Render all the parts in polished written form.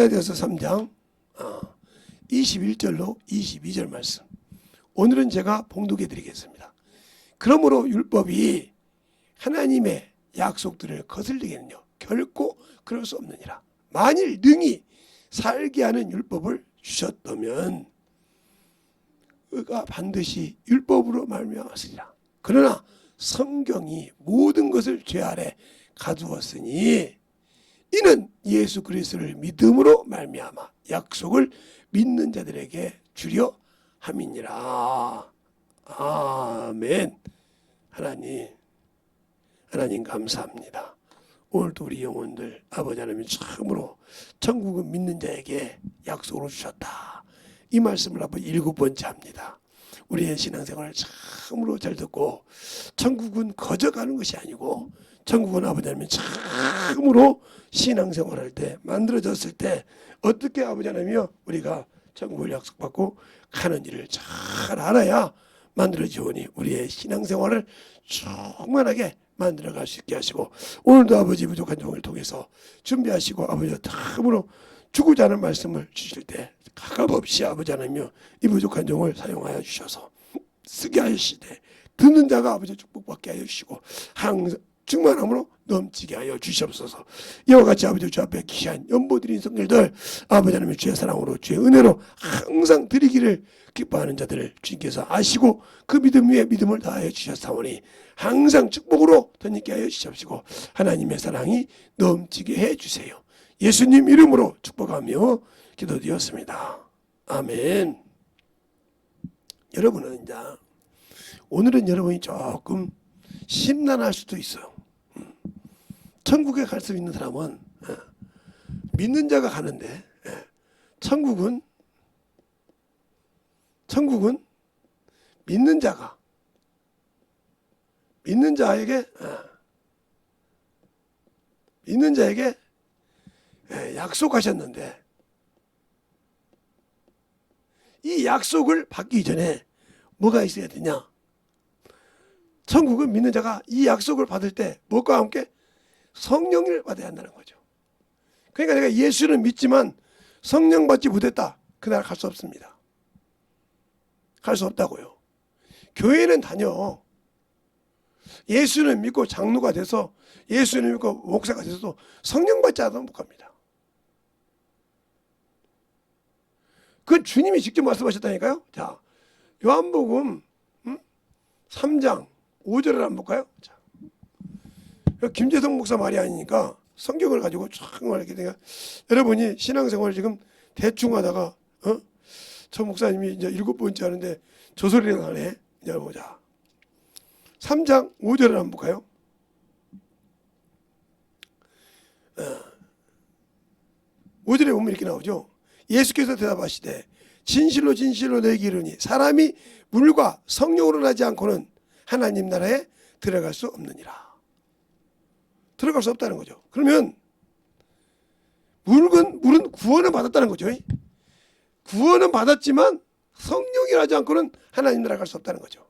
갈라디아서 3장 21절로 22절 말씀. 오늘은 제가 봉독해 드리겠습니다. 그러므로 율법이 하나님의 약속들을 거슬리겠느냐? 결코 그럴 수 없느니라. 만일 능히 살게 하는 율법을 주셨다면 그가 반드시 율법으로 말미암았으리라. 그러나 성경이 모든 것을 죄 아래 가두었으니 이는 예수 그리스도를 믿음으로 말미암아 약속을 믿는 자들에게 주려 함이니라. 아멘. 하나님 감사합니다. 오늘도 우리 영혼들 아버지 하나님 참으로 천국을 믿는 자에게 약속으로 주셨다. 이 말씀을 아버지 7번째 합니다. 우리의 신앙생활을 참으로 잘 듣고 천국은 거저가는 것이 아니고 천국은 아버지 하나님 참으로 신앙생활할 때 만들어졌을 때 어떻게 아버지 하나님이요 우리가 천국을 약속받고 가는 일을 잘 알아야 만들어지오니 우리의 신앙생활을 충만하게 만들어갈 수 있게 하시고 오늘도 아버지 부족한 종을 통해서 준비하시고 아버지 참으로 주고자 하는 말씀을 주실 때 가감없이 아버지 하나님이요 이 부족한 종을 사용하여 주셔서 쓰게 하시되 듣는 자가 아버지 축복받게 하여 주시고 항상 충만함으로 넘치게 하여 주시옵소서. 이와 같이 아버지 주 앞에 귀한 연보드린 성들들 아버지 하나님의 주의 사랑으로 주의 은혜로 항상 드리기를 기뻐하는 자들을 주님께서 아시고 그 믿음 위에 믿음을 다하여 주셨사오니 항상 축복으로 덧입게 하여 주시옵시고 하나님의 사랑이 넘치게 해주세요. 예수님 이름으로 축복하며 기도드렸습니다. 아멘. 여러분은 이제 오늘은 여러분이 조금 심란할 수도 있어요. 천국에 갈 수 있는 사람은 믿는 자가 가는데 천국은 믿는 자에게 약속하셨는데 이 약속을 받기 전에 뭐가 있어야 되냐? 천국은 믿는 자가 이 약속을 받을 때 뭐가 함께 성령을 받아야 한다는 거죠. 그러니까 내가 예수는 믿지만 성령 받지 못했다. 그날 갈 수 없습니다. 갈 수 없다고요. 교회는 다녀. 예수는 믿고 장로가 돼서 예수는 믿고 목사가 돼서도 성령 받지 않아도 못 갑니다. 그건 주님이 직접 말씀하셨다니까요. 자, 요한복음 3장 5절을 한번 볼까요? 자, 김재성 목사 말이 아니니까 성경을 가지고 정말 이렇게 내가 여러분이 신앙생활을 지금 대충 하다가 저 목사님이 이제 7번째 하는데 저 소리를 하네. 이제 보자. 3장 5절을 한번 볼까요? 5절에 보면 이렇게 나오죠. 예수께서 대답하시되 진실로 진실로 너희에게 이르니 사람이 물과 성령으로 나지 않고는 하나님 나라에 들어갈 수 없느니라. 들어갈 수 없다는 거죠. 그러면 물은 구원을 받았다는 거죠. 구원은 받았지만 성령이 나지 않고는 하나님 나라 갈 수 없다는 거죠.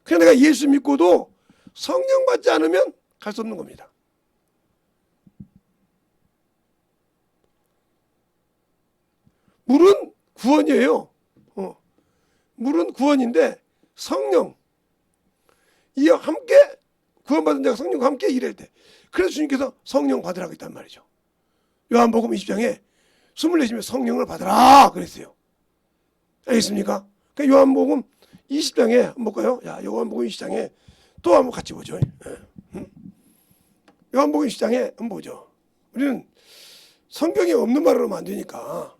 그냥 내가 예수 믿고도 성령 받지 않으면 갈 수 없는 겁니다. 물은 구원이에요. 물은 구원인데 성령 이 함께 구원받은 자가 성령과 함께 일할 때 그래서 주님께서 성령 받으라고 했단 말이죠. 요한복음 20장에 24시면 성령을 받으라 그랬어요. 알겠습니까? 그러니까 요한복음 20장에 한번 볼까요? 야, 요한복음 20장에 또 한번 같이 보죠. 요한복음 20장에 한번 보죠. 우리는 성경에 없는 말을 하면 안 되니까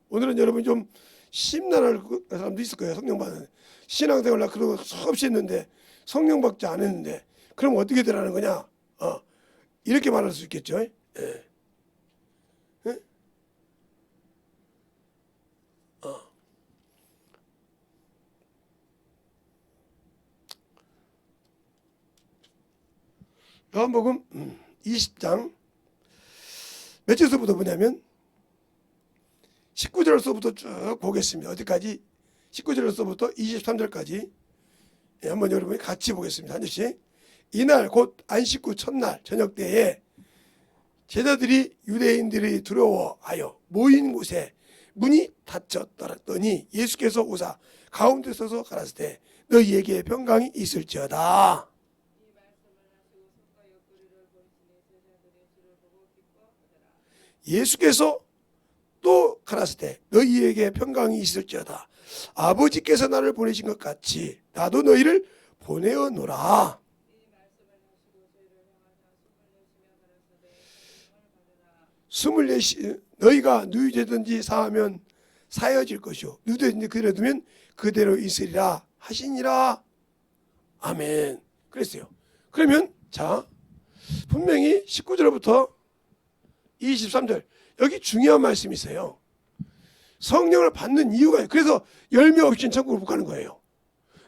오늘은 여러분 좀 심란할 사람도 있을 거예요. 성령 받는 신앙생활 그러고 수없이 했는데 성령 받지 않았는데 그럼 어떻게 되라는 거냐? 이렇게 말할 수 있겠죠. 예. 요한복음 20장 몇 절서부터 보냐면 19절서부터 쭉 보겠습니다. 어디까지? 19절서부터 23절까지 한번 여러분이 같이 보겠습니다. 한 절씩. 이날 곧 안식 후 첫날 저녁 때에 제자들이 유대인들이 두려워하여 모인 곳에 문이 닫혔더니 예수께서 오사 가운데 서서 가라사대 너희에게 평강이 있을지어다. 예수께서 또 가라사대 너희에게 평강이 있을지어다. 아버지께서 나를 보내신 것 같이 나도 너희를 보내어노라. 너희가 누이되든지 사하면 사여질 것이요 누이되든지 그대로 두면 그대로 있으리라 하시니라. 아멘. 그랬어요. 그러면 자 분명히 19절부터 23절 여기 중요한 말씀이 있어요. 성령을 받는 이유가 그래서 열매 없이는 천국을 못 가는 거예요.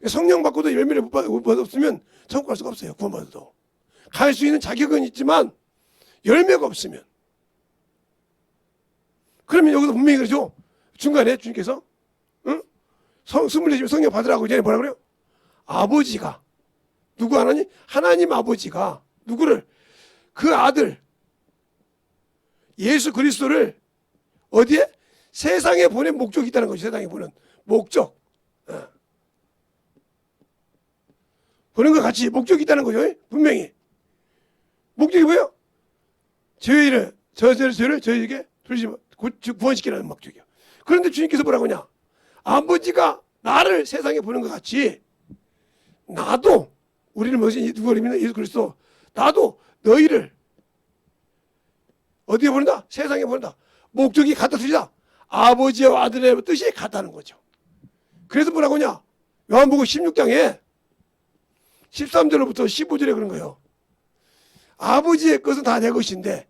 성령 받고도 열매를 못 없으면 천국 갈 수가 없어요. 구원받아도 갈 수 있는 자격은 있지만 열매가 없으면 그러면 여기서 분명히 그러죠. 중간에 주님께서 응? 24시면 성령 받으라고 전에 뭐라 그래요? 아버지가 누구 하나님? 하나님 아버지가 누구를? 그 아들 예수 그리스도를 어디에? 세상에 보낸 목적이 있다는 거죠. 세상에 보낸 목적. 보낸 것 같이 목적이 있다는 거죠. 분명히. 목적이 뭐예요? 저희를 저희에게 구원시키라는 목적이요. 그런데 주님께서 뭐라고 하냐? 아버지가 나를 세상에 보낸 것 같이 나도 우리는 무엇이 누구 믿는 예수 그리스도 나도 너희를 어디에 보낸다? 세상에 보낸다. 목적이 같다 틀리다. 아버지와 아들의 뜻이 같다는 거죠. 그래서 뭐라고 하냐? 요한복음 16장에 13절부터 15절에 그런 거예요. 아버지의 것은 다 내 것인데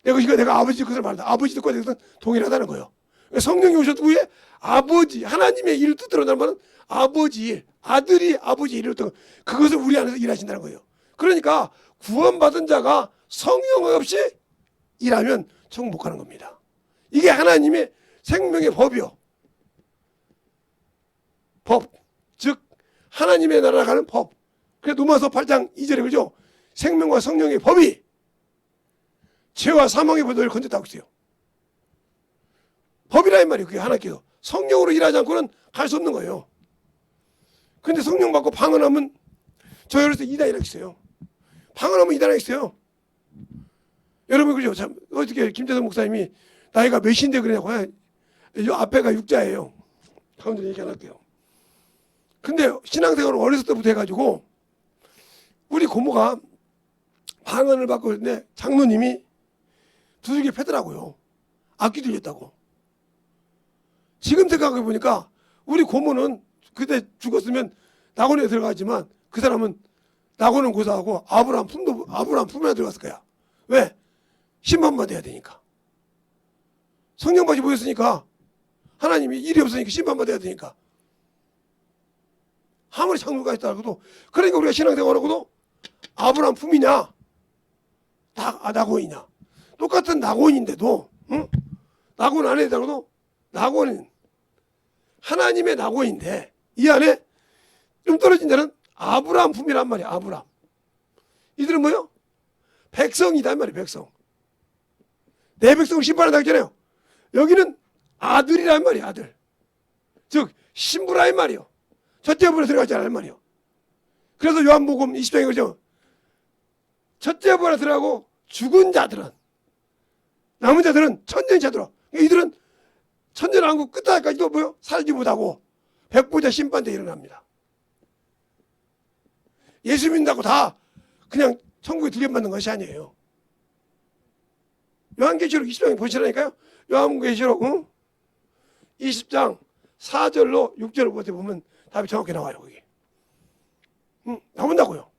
내 것이니까 내가 아버지 것을 말한다. 아버지 뜻과 내 것은 동일하다는 거예요. 성령이 오셔도 후에 아버지 하나님의 일을 뜻대로 한다는 말은 아버지 일 아들이 아버지 일을 뜻 그것을 우리 안에서 일하신다는 거예요. 그러니까 구원받은 자가 성령 없이 일하면 천국 못 가는 겁니다. 이게 하나님의 생명의 법이요. 법. 즉 하나님의 나라가 가는 법. 그래서 로마서 8장 2절에 그러죠. 생명과 성령의 법이 죄와 사망의 법을 건졌다고 했어요. 법이라 이 말이에요. 그게 하나님께서. 성령으로 일하지 않고는 갈 수 없는 거예요. 근데 성령 받고 방언하면 저 어렸을 때 이단이라고 했어요. 방언하면 이단이라고 했어요. 여러분 그죠? 참 어떻게 김재성 목사님이 나이가 몇인데 그러냐고. 이 앞에가 6자예요. 가운데 얘기 안 할게요. 근데 신앙생활을 어렸을 때부터 해가지고 우리 고모가 방언을 받고 있는데 장로님이 두들겨 패더라고요. 악기 들렸다고. 지금 생각해 보니까 우리 고모는 그때 죽었으면 낙원에 들어가지만 그 사람은 낙원은 고사하고 아브라함 품에 들어갔을 거야. 왜? 심판받아야 되니까. 성령받이 보였으니까 하나님이 일이 없으니까 심판받아야 되니까. 아무리 장로가 있다고도 그러니까 우리가 신앙생활하고도 아브라함 품이냐 낙원이냐 똑같은 낙원인데도 응? 낙원 안에 있다고도 낙원은 하나님의 낙원인데 이 안에 좀 떨어진 데는 아브라함 품이란 말이야. 아브라함 이들은 뭐요? 백성이다 말이야. 백성 내 백성을 심판한다 했잖아요. 여기는 아들이란 말이야. 아들 즉 신부라 말이요. 첫째 부에 들어가지 않을 말이요. 그래서 요한복음 20장에 그러죠. 첫째 부에 들어가고 죽은 자들은 남은 자들은 천년이 자들아. 이들은 천년왕국 끝까지도 뭐요? 살지 못하고 백보자 심판대 일어납니다. 예수 믿는다고 다 그냥 천국에 들려받는 것이 아니에요. 요한계시록 20장에 보시라니까요. 요한계시록 20장 4절로 6절을 보면 답이 정확히 나와요. 거기 나온다고요.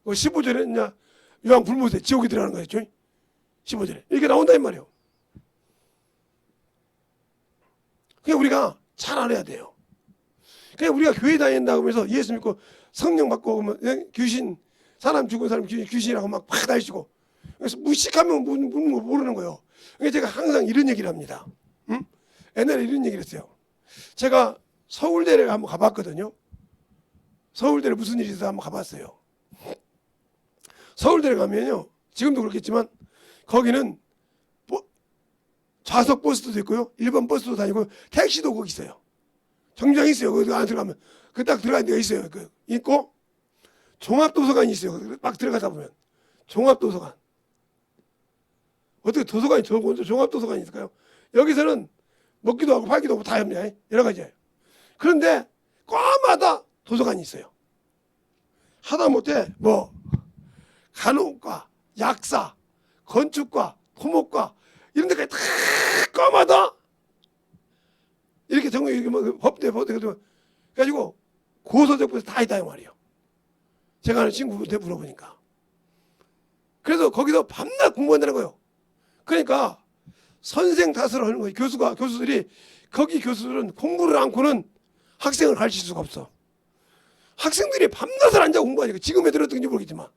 15절에 요한 불못에 지옥에 들어가는 거였죠. 15절에 이렇게 나온다 이 말이에요. 그냥 우리가 잘 알아야 돼요. 그냥 우리가 교회 다닌다고 하면서 예수 믿고 성령 받고 오면 귀신 사람 죽은 사람 귀신이라고 막 다니시고 그래서 무식하면 모르는 거예요. 그러니까 제가 항상 이런 얘기를 합니다. 옛날에 이런 얘기를 했어요. 제가 서울대를 한번 가봤거든요. 서울대를 무슨 일이 있어서 한번 가봤어요. 서울대에 가면요, 지금도 그렇겠지만 거기는 좌석 버스도 있고요, 일반 버스도 다니고 택시도 거기 있어요. 정류장이 있어요. 거기 안에 들어가면 그 딱 들어가는 데가 있어요. 그 있고 종합도서관이 있어요. 막 들어가다 보면 종합도서관. 어떻게 도서관이 종합도서관이 있을까요? 여기서는 먹기도 하고 팔기도 하고 다 합니다. 여러 가지예요. 그런데 과마다 도서관이 있어요. 하다못해 뭐 간호과, 약사, 건축과, 토목과 이런 데까지 다 과마다 이렇게 전국 이렇게 뭐 법대 그래가지고 고소적부터 다 있다 이 말이에요. 제가 아는 친구한테 물어보니까. 그래서 거기서 밤낮 공부한다는 거예요. 그러니까 선생 탓을 하는 거예요. 교수들이 거기 교수들은 공부를 않고는 학생을 가르칠 수가 없어. 학생들이 밤낮을 앉아 공부하니까 지금 애들은 어떻게인지 모르겠지만,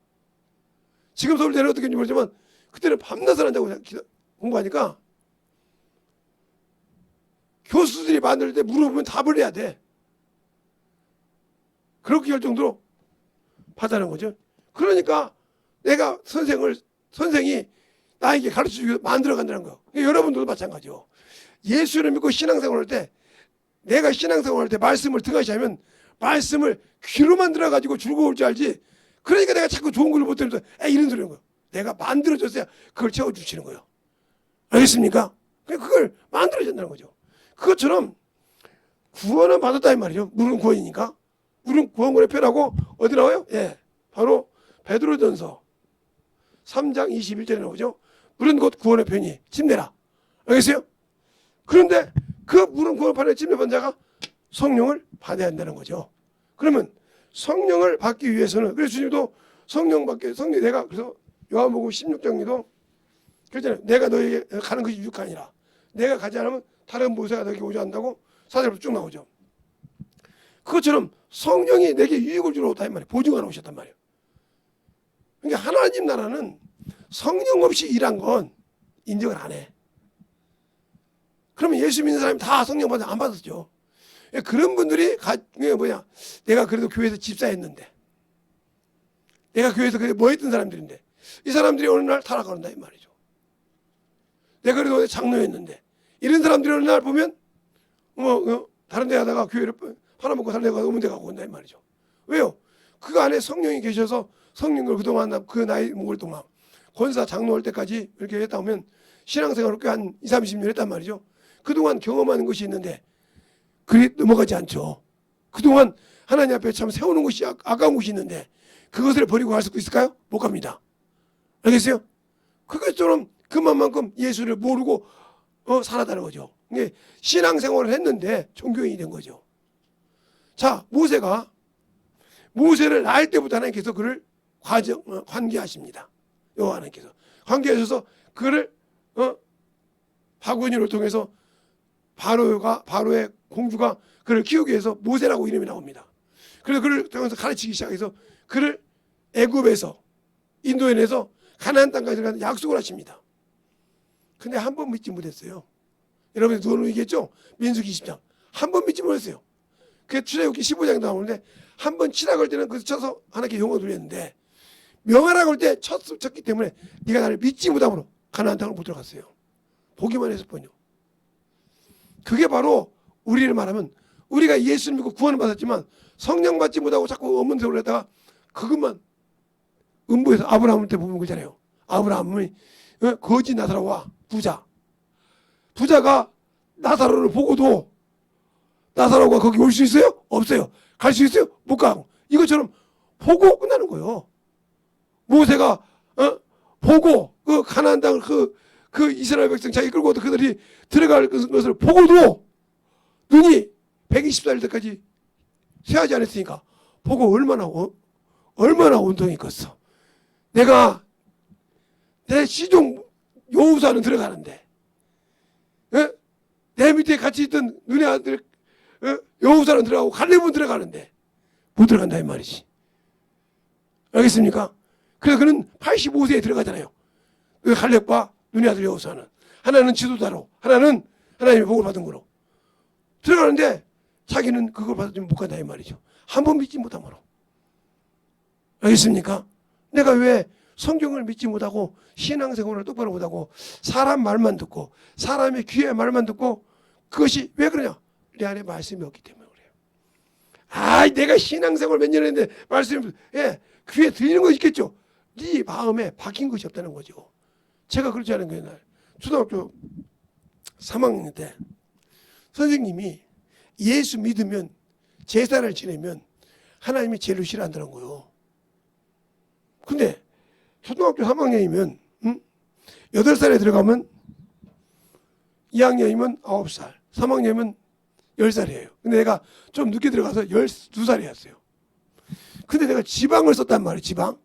지금 서울대는 어떻게인지 모르지만 그때는 밤낮을 앉아 공부하니까 교수들이 만들 때 물어보면 답을 해야 돼. 그렇게 할 정도로 받아는 거죠. 그러니까 내가 선생이 나에게 가르쳐주기 위해서 만들어간다는 거. 여러분들도 마찬가지요. 예수를 믿고 신앙생활할 때, 내가 신앙생활할 때 말씀을 등하시하면 말씀을 귀로만 들어가지고 즐거울 줄 알지. 그러니까 내가 자꾸 좋은 걸 못 들으면서 이런 소리 하는 거예요. 내가 만들어줬어야 그걸 채워주시는 거예요. 알겠습니까? 그걸 만들어준다는 거죠. 그것처럼 구원은 받았다 이 말이죠. 물은 구원이니까. 물은 구원권의 표라고 어디 나와요? 예, 바로 베드로전서 3장 21절에 나오죠. 물은 곧 구원의 편이 침례라. 알겠어요? 그런데 그 물은 구원의 편에 침례받은 자가 성령을 받아야 한다는 거죠. 그러면 성령을 받기 위해서는, 그래서 주님도 성령 내가 그래서 요한복음 16장에도 그랬잖아요. 내가 너에게 가는 것이 유익하니라. 아니라 내가 가지 않으면 다른 보혜사가 너에게 오지 않는다고 사절부터 쭉 나오죠. 그것처럼 성령이 내게 유익을 주러 오다 이 말이에요. 보증하러 오셨단 말이에요. 그러니까 하나님 나라는 성령 없이 일한 건 인정을 안 해. 그러면 예수 믿는 사람이 다 성령 받아 안 받았죠. 그런 분들이 내가 그래도 교회에서 집사했는데, 내가 교회에서 뭐 했던 사람들인데 이 사람들이 어느 날 타락한다 이 말이죠. 내가 그래도 장로였는데 이런 사람들이 어느 날 보면 다른 데 가다가 교회를 팔아먹고 다른 데 가서 어느 데 가고 온다 이 말이죠. 왜요? 그 안에 성령이 계셔서 성령을 그동안 그 나이 먹을 동안 권사 장로할 때까지 이렇게 했다 보면 신앙생활을 꽤 한 20, 30년 했단 말이죠. 그동안 경험하는 것이 있는데 그리 넘어가지 않죠. 그동안 하나님 앞에 참 세우는 것이 아까운 것이 있는데 그것을 버리고 갈 수 있을까요? 못 갑니다. 알겠어요? 그것처럼 그만큼 예수를 모르고 살았다는 거죠. 신앙생활을 했는데 종교인이 된 거죠. 자, 모세를 낳을 때부터 하나님께서 그를 관계하십니다. 여호와 하나님께서 관계하셔서 그를 바구니를 통해서 바로의 공주가 그를 키우기 위해서 모세라고 이름이 나옵니다. 그래서 그를 통해서 가르치기 시작해서 그를 애굽에서 인도에 내서 가나안 땅까지 가는 약속을 하십니다. 근데 한 번 믿지 못했어요. 여러분이 누구는 얘기했죠? 민수기 20장 한 번 믿지 못했어요. 그게 출애굽기 15장에 나오는데 한 번 치라고 할 때는 그래서 쳐서 하나님께 영광을 돌렸는데 명하라고 할 때 쳤기 때문에 네가 나를 믿지 못함으로 가나안 땅을 못 들어갔어요. 보기만 했을 뿐이요. 그게 바로 우리를 말하면 우리가 예수를 믿고 구원을 받았지만 성령 받지 못하고 자꾸 없는 소리를 했다가 그것만 음부에서 아브라함한테 보면 그잖아요. 아브라함이 거지 나사로와 부자가 나사로를 보고도 나사로가 거기 올 수 있어요? 없어요. 갈 수 있어요? 못 가고. 이것처럼 보고 끝나는 거예요. 모세가 보고 그 가나안 땅을 그 이스라엘 백성 자기 끌고 그들이 들어갈 것을 보고도 눈이 120살 때까지 쇠하지 않았으니까 보고 얼마나 온통이 컸어. 내 시종 여우사는 들어가는데 내 밑에 같이 있던 눈의 아들 여우사는 들어가고 갈렙은 들어가는데 못 들어간다 이 말이지. 알겠습니까? 그래서 그는 85세에 들어가잖아요. 그 갈렙과 눈의 아들 여호수아는 하나는 지도자로 하나는 하나님의 복을 받은 거로 들어가는데 자기는 그걸 받았지만 못 간다 이 말이죠. 한 번 믿지 못함으로. 알겠습니까? 내가 왜 성경을 믿지 못하고 신앙생활을 똑바로 못하고 사람 말만 듣고 사람의 귀의 말만 듣고 그것이 왜 그러냐? 내 안에 말씀이 없기 때문에 그래요. 아, 내가 신앙생활 몇 년 했는데 말씀이 귀에 들리는 거 있겠죠. 네 마음에 박힌 것이 없다는 거죠. 제가 그렇지 않은 거예요. 초등학교 3학년 때 선생님이 예수 믿으면 제사를 지내면 하나님이 죄를 싫어한다는 거예요. 근데 초등학교 3학년이면 8살에 들어가면 2학년이면 9살, 3학년이면 10살이에요. 근데 내가 좀 늦게 들어가서 12살이었어요. 근데 내가 지방을 썼단 말이에요.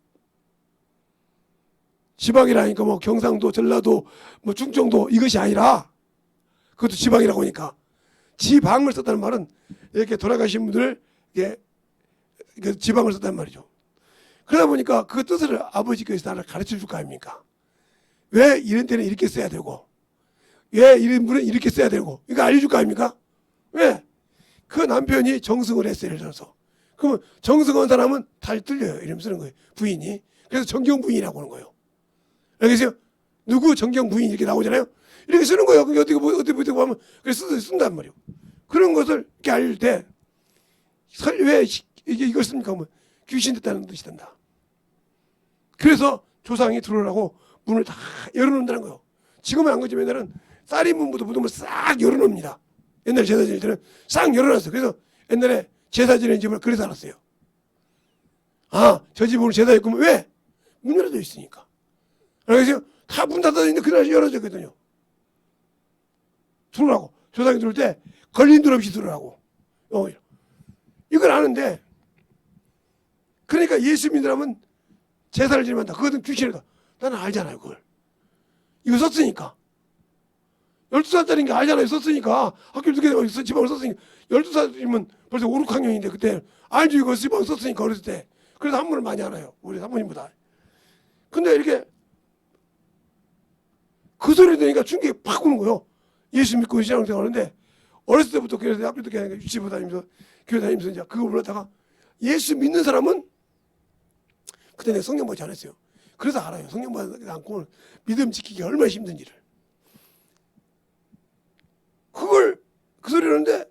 지방이라니까 뭐 경상도, 전라도, 뭐 충청도 이것이 아니라 그것도 지방이라고 하니까 지방을 썼다는 말은 이렇게 돌아가신 분들 지방을 썼단 말이죠. 그러다 보니까 그 뜻을 아버지께서 나를 가르쳐 줄 거 아닙니까? 왜 이런 때는 이렇게 써야 되고 왜 이런 분은 이렇게 써야 되고 이거 알려줄 거 아닙니까? 왜? 그 남편이 정승을 했어요. 예를 들어서 그러면 정승한 사람은 다 틀려요. 이름 쓰는 거예요. 부인이. 그래서 정경 부인이라고 하는 거예요. 알겠어요? 누구 정경 부인 이렇게 나오잖아요. 이렇게 쓰는 거예요. 그게 어떻게 하면 그래서 쓴단 말이에요. 그런 것을 이렇게 알릴 때 왜 이걸 씁니까? 하면 귀신 됐다는 뜻이 된다. 그래서 조상이 들어오라고 문을 다 열어놓는다는 거예요. 지금은 안 그렇지만 옛날은 쌀인 문부터 무덤을 싹 열어놓습니다. 옛날 제사 지낼 때는 싹 열어놨어요. 그래서 옛날에 제사 지내는 집을 그래서 알았어요. 아, 저 집 오늘 제사했구면 왜? 문 열어져 있으니까. 알겠어요? 다 문 닫아있는데 그날 열어져 있거든요. 들어오라고. 조상이 들어올 때 걸림돌 없이 들어오라고. 이걸 아는데 그러니까 예수 믿으라면 제사를 지내면 그거는 귀신이다. 나는 알잖아요. 그걸. 이거 썼으니까. 12살짜리인 게 알잖아요. 썼으니까. 학교를 늦게 가서 지방을 썼으니까. 12살이면 벌써 5, 6학년인데 그때 알죠. 이거 지방 썼으니까 어렸을 때. 그래서 한문을 많이 알아요. 우리 사모님보다. 근데 이렇게 그 소리 들으니까 충격이 팍 오는 거예요. 예수 믿고 신앙생활 하는데 어렸을 때부터 그래서 학교도 그냥 유치부 다니면서 교회 다니면서 이제 그거 불렀다가 예수 믿는 사람은 그때 내가 성경 받지 않았어요. 그래서 알아요. 성경 받지 않고 믿음 지키기가 얼마나 힘든지를. 그걸 그 소리를 하는데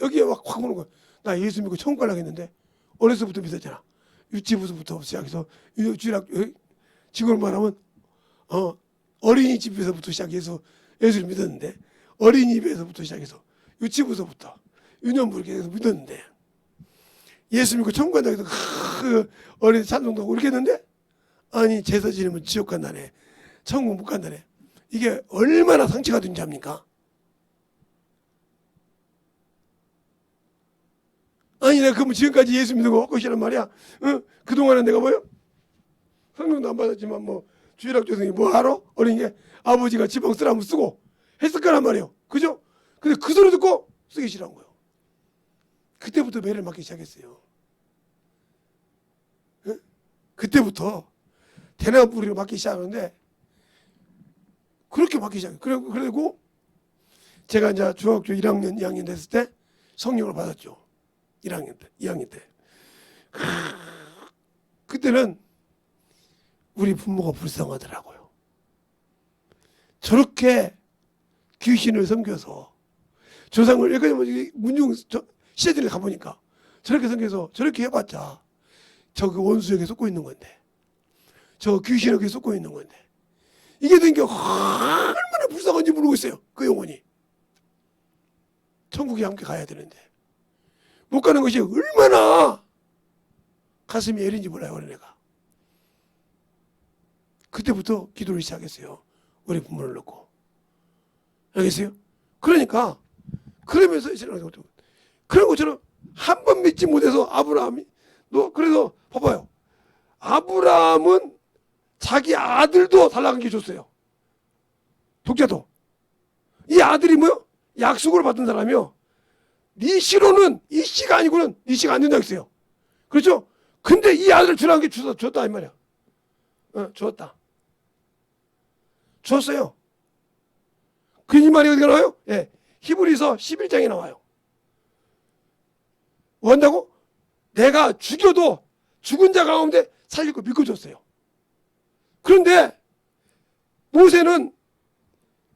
여기에 막 확 오는 거야. 나 예수 믿고 천국 가려고 했는데 어렸을 때부터 믿었잖아. 유치부부터 시작해서 주일학 지금으로 말하면 어린이집에서부터 시작해서 예수를 믿었는데 어린이집에서부터 시작해서 유치부서부터 유년부 이렇게 해서 믿었는데 예수 믿고 천국 간다고 해서 그 어린이 찬송도 하고 이렇게 했는데 아니 제사 지내면 지옥 간다네. 천국 못 간다네. 이게 얼마나 상처가 된지 압니까? 아니 내가 그러면 지금까지 예수 믿는 거 헛것이란 말이야. 그동안은 내가 뭐요? 성경도 안 받았지만 뭐 주일학교생이 뭐 알아? 어린 게 아버지가 지방 쓰라면 쓰고 했을 거란 말이에요. 그죠? 근데 그 소리 듣고 쓰기 싫어한 거예요. 그때부터 매를 맞기 시작했어요. 그때부터 대나무리로 맞기 시작하는데 그렇게 맞기 시작해요. 그리고 제가 이제 중학교 1학년, 2학년 됐을 때 성령을 받았죠. 2학년 때. 그때는 우리 부모가 불쌍하더라고요. 저렇게 귀신을 섬겨서 조상을 여기까지 문중 시대들에 가보니까 저렇게 섬겨서 저렇게 해봤자 저 그 원수에게 쏟고 있는 건데 저 귀신에게 쏟고 있는 건데 이게 된 게 얼마나 불쌍한지 모르고 있어요. 그 영혼이 천국에 함께 가야 되는데 못 가는 것이 얼마나 가슴이 애린지 몰라요. 어린애가 그때부터 기도를 시작했어요. 우리 부모를 놓고. 알겠어요? 그러니까 그러면서 그런 것처럼 한 번 믿지 못해서 아브라함이 그래서 봐봐요. 아브라함은 자기 아들도 달라는 게 줬어요. 독자도. 이 아들이 뭐요? 약속을 받은 사람이요. 네 씨로는 이 씨가 아니고는 네 씨가 안 된다고 했어요. 그렇죠? 근데 이 아들을 주라는 게 줬다 이 말이야. 줬다. 줬어요. 그 이 말이 어디가 나와요? 예, 히브리서 11장에 나와요. 뭐 한다고? 내가 죽여도 죽은 자 가운데 살릴 거 믿고 줬어요. 그런데 모세는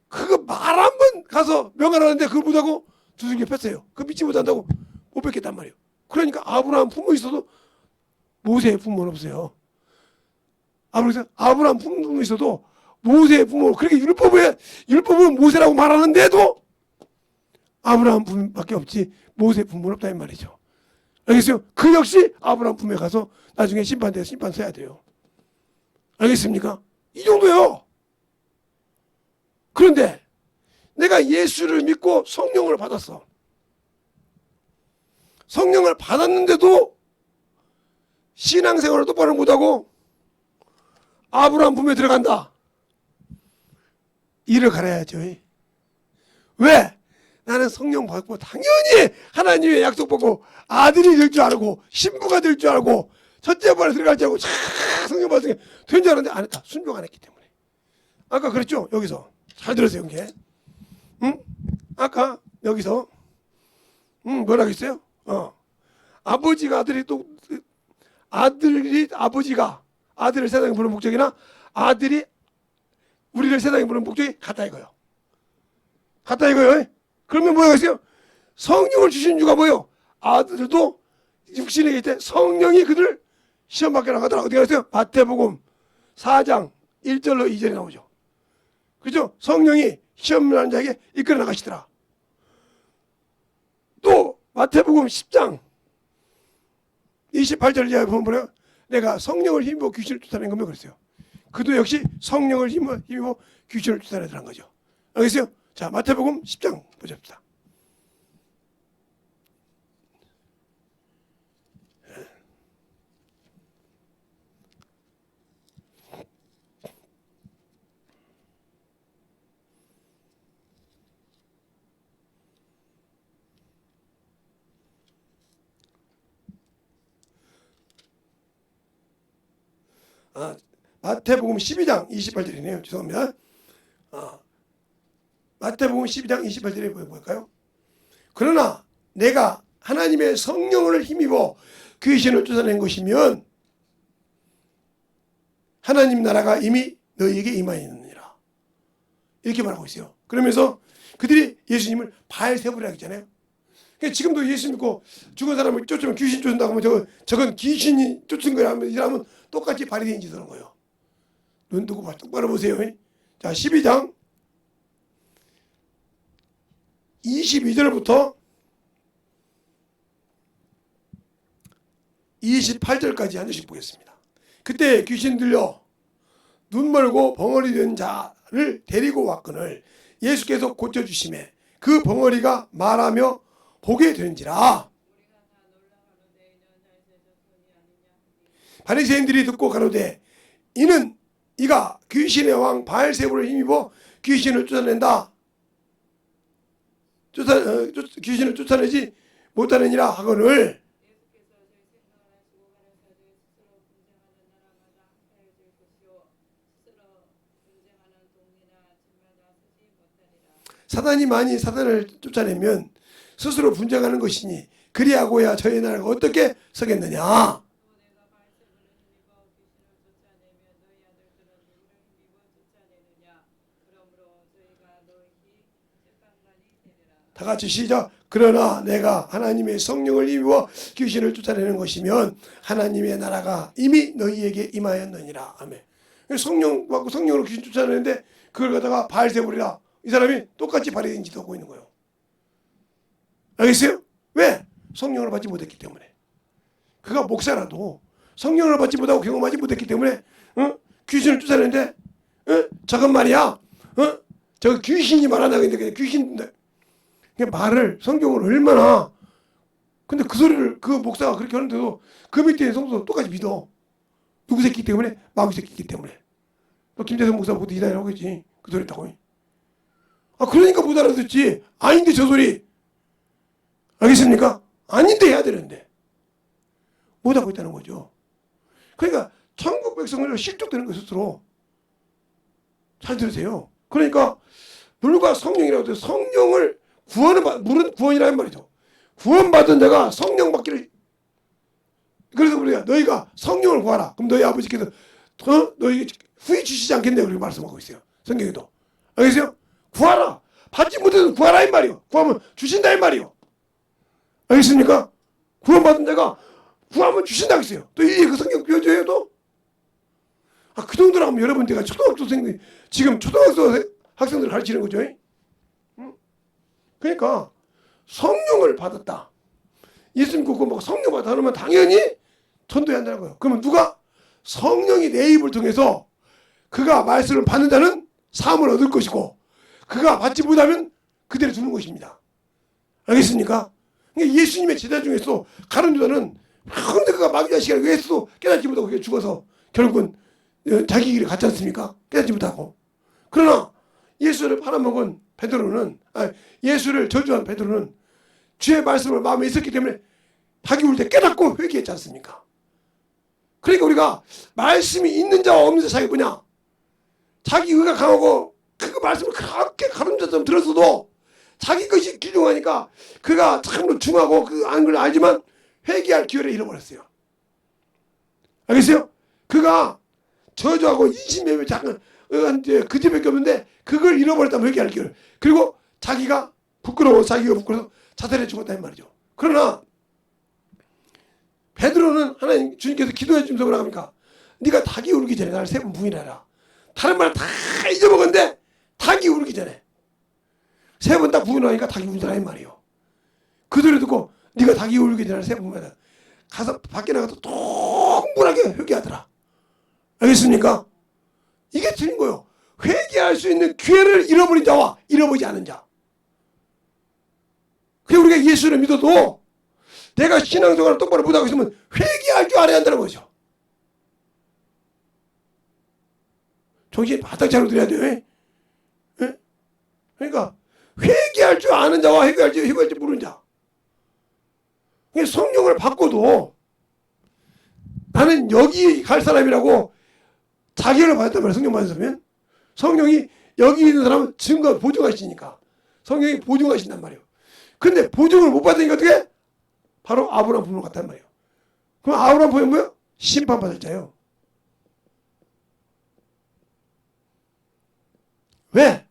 그거 말 한 번 가서 명하라는데 그걸 못하고 두들겨 팼어요. 그거 믿지 못한다고 못 뵙겠단 말이에요. 그러니까 아브라함 품모 있어도 모세의 품모는 없어요. 아브라함 품모 있어도 모세의 품모, 그렇게 율법은 모세라고 말하는데도 아브라함 품밖에 없지 모세의 품모는 없다 이 말이죠. 알겠어요? 그 역시 아브라함 품에 가서 나중에 심판대에서 심판 서야 돼요. 알겠습니까? 이 정도요. 그런데 내가 예수를 믿고 성령을 받았어. 성령을 받았는데도 신앙생활을 똑바로 못하고 아브라함 품에 들어간다. 이를 갈아야죠. 왜? 나는 성령 받고 당연히 하나님의 약속 받고 아들이 될 줄 알고 신부가 될 줄 알고 첫째번에 들어갈 줄 알고 성령 받은 게 된 줄 알았는데 안 했다. 순종 안 했기 때문에. 아까 그랬죠? 여기서. 잘 들으세요. 이게. 응? 아까 여기서 뭐라고 했어요? 아버지가 아버지가 아들을 세상에 부르는 목적이나 아들이 우리를 세상에 부르는 목적이 같다 이거요. 같다 이거요. 그러면 뭐가 있어요? 성령을 주신 이유가 뭐예요? 아들도 육신에 있을 때 성령이 그들을 시험 받게 나가더라. 어디 갔어요? 마태복음 4장 1절로 2절에 나오죠. 그죠? 성령이 시험하는 자에게 이끌어 나가시더라. 또 마태복음 10장 28절 이하에 보면 뭐래요? 내가 성령을 힘입어 귀신을 쫓아낸 거면 그랬어요. 그도 역시 성령을 힘입어 귀신을 쫓아내더란 거죠. 알겠어요? 자, 마태복음 10장 보십시다. 마태복음 12장 28절이네요. 죄송합니다. 마태복음 12장 28절에 볼까요? 그러나 내가 하나님의 성령을 힘입어 귀신을 쫓아낸 것이면 하나님 나라가 이미 너희에게 임하였느니라. 이렇게 말하고 있어요. 그러면서 그들이 예수님을 바알세불이라고 했잖아요. 그러니까 지금도 예수 믿고 죽은 사람을 쫓으면 귀신 쫓는다고 하면 저건 귀신이 쫓은 거야 하면 이 사람은 똑같이 발휘된 짓을 하는 거예요. 눈 뜨고 똑바로 보세요. 자, 12장 22절부터 28절까지 한 절씩 보겠습니다. 그때 귀신 들려 눈 멀고 벙어리 된 자를 데리고 왔거늘 예수께서 고쳐주심에 그 벙어리가 말하며 보게 되는지라. 바리새인들이 듣고 가로되 이가 귀신의 왕 바알세불을 힘입어 귀신을 쫓아낸다. 귀신을 쫓아내지 못하느니라 하거늘 사단이 많이 사단을 쫓아내면 스스로 분쟁하는 것이니 그리하고야 저희 나라가 어떻게 서겠느냐. 다 같이 시작. 그러나 내가 하나님의 성령을 힘입어 귀신을 쫓아내는 것이면 하나님의 나라가 이미 너희에게 임하였느니라. 아멘. 성령 받고 성령으로 귀신 쫓아내는데 그걸 갖다가 바알세불이라 이 사람이 똑같이 발휘된 짓을 하고 있는 거예요. 알겠어요? 왜? 성령을 받지 못했기 때문에. 그가 목사라도 성령을 받지 못하고 경험하지 못했기 때문에 귀신을 쫓아내는데 저건 말이야. 저 귀신이 말한다고 했는데 그냥 귀신인데 말을 성경을 얼마나 근데 그 소리를 그 목사가 그렇게 하는데도 그 밑에 있는 성도도 똑같이 믿어. 누구 새끼 때문에? 마귀 새끼이기 때문에. 또 김대성 목사 보고 이다이라고 했지. 그 소리 했다고. 그러니까 못 알아듣지. 아닌데 저 소리. 알겠습니까? 아닌데 해야 되는데. 못하고 있다는 거죠. 그러니까 천국 백성을 실족되는 것 스스로. 잘 들으세요. 그러니까 물과 성령이라고 해서 성령을 물은 구원이라는 말이죠. 구원받은 자가 성령 받기를. 그래서 우리가 너희가 성령을 구하라. 그럼 너희 아버지께서 너희 후히 주시지 않겠냐 그렇게 말씀하고 있어요. 성경에도. 알겠어요? 구하라. 받지 못해도 구하라 이 말이요. 구하면 주신다 이 말이요. 알겠습니까? 구원받은 자가 구하면 주신다 했어요. 또 이 그 성경 표제에요 또. 그 정도라면 여러분 제가 초등학생들 지금 학생들 가르치는 거죠. 응? 그러니까 성령을 받았다. 예수 믿고 뭐 성령 받았다 그러면 당연히 전도해야 한다고요. 그러면 누가? 성령이 내 입을 통해서 그가 말씀을 받는 자는 사함을 얻을 것이고 그가 받지 못하면 그대로 두는 것입니다. 알겠습니까? 그러니까 예수님의 제자 중에서 가룟 유다는 근데 그가 마귀 자식이라고 예수도 깨닫지 못하고 그게 죽어서 결국은 자기 길을 갔지 않습니까? 깨닫지 못하고. 그러나 예수를 팔아먹은 베드로는 예수를 저주한 베드로는 주의 말씀을 마음에 있었기 때문에 닭이 울 때 깨닫고 회개했지 않습니까? 그러니까 우리가 말씀이 있는 자와 없는 자 차이가 뭐냐? 자기 의가 강하고 그 말씀을 그렇게 가름자처럼 들었어도 자기 것이 귀중하니까 그가 참으로 중하고 그 아는 걸 알지만 회개할 기회를 잃어버렸어요. 알겠어요? 그가 저주하고 인신매매 잠깐 그 집밖에 없는데 그걸 잃어버렸다면 회개할 기회를. 그리고 자기가 부끄러워서 자살해 죽었다 이 말이죠. 그러나 베드로는 하나님 주님께서 기도해 주면서 뭐라 합니까? 네가 닭이 울기 전에 나를 3번 부인하라. 다른 말 다 잊어먹었는데 닭이 울기 전에 3번 딱 부인하니까 닭이 울더라 이 말이에요. 그 소리 듣고 네가 닭이 울기 전에 3번 부인하라. 가서 밖에 나가서 통분하게 회개하더라. 알겠습니까? 이게 틀린 거예요. 회개할 수 있는 기회를 잃어버린 자와 잃어버리지 않은 자. 그래서 우리가 예수를 믿어도 내가 신앙생활을 똑바로 못하고 있으면 회개할 줄 알아야 한다는 거죠. 정신 바짝 차려 드려야 돼요. 예? 그러니까 회개할 줄 아는 자와 회개할지 모르는 자. 성령을 받고도 나는 여기 갈 사람이라고 자기를 받았단 말이에요. 성령 받은 사람은 성령이 여기 있는 사람은 증거 보증하시니까 성령이 보증하신단 말이에요. 근데 보증을 못 받으니까 어떻게? 바로 아브라함 부모 같단 말이에요. 그럼 아브라함 부모는 뭐예요? 심판받을 자예요. 왜?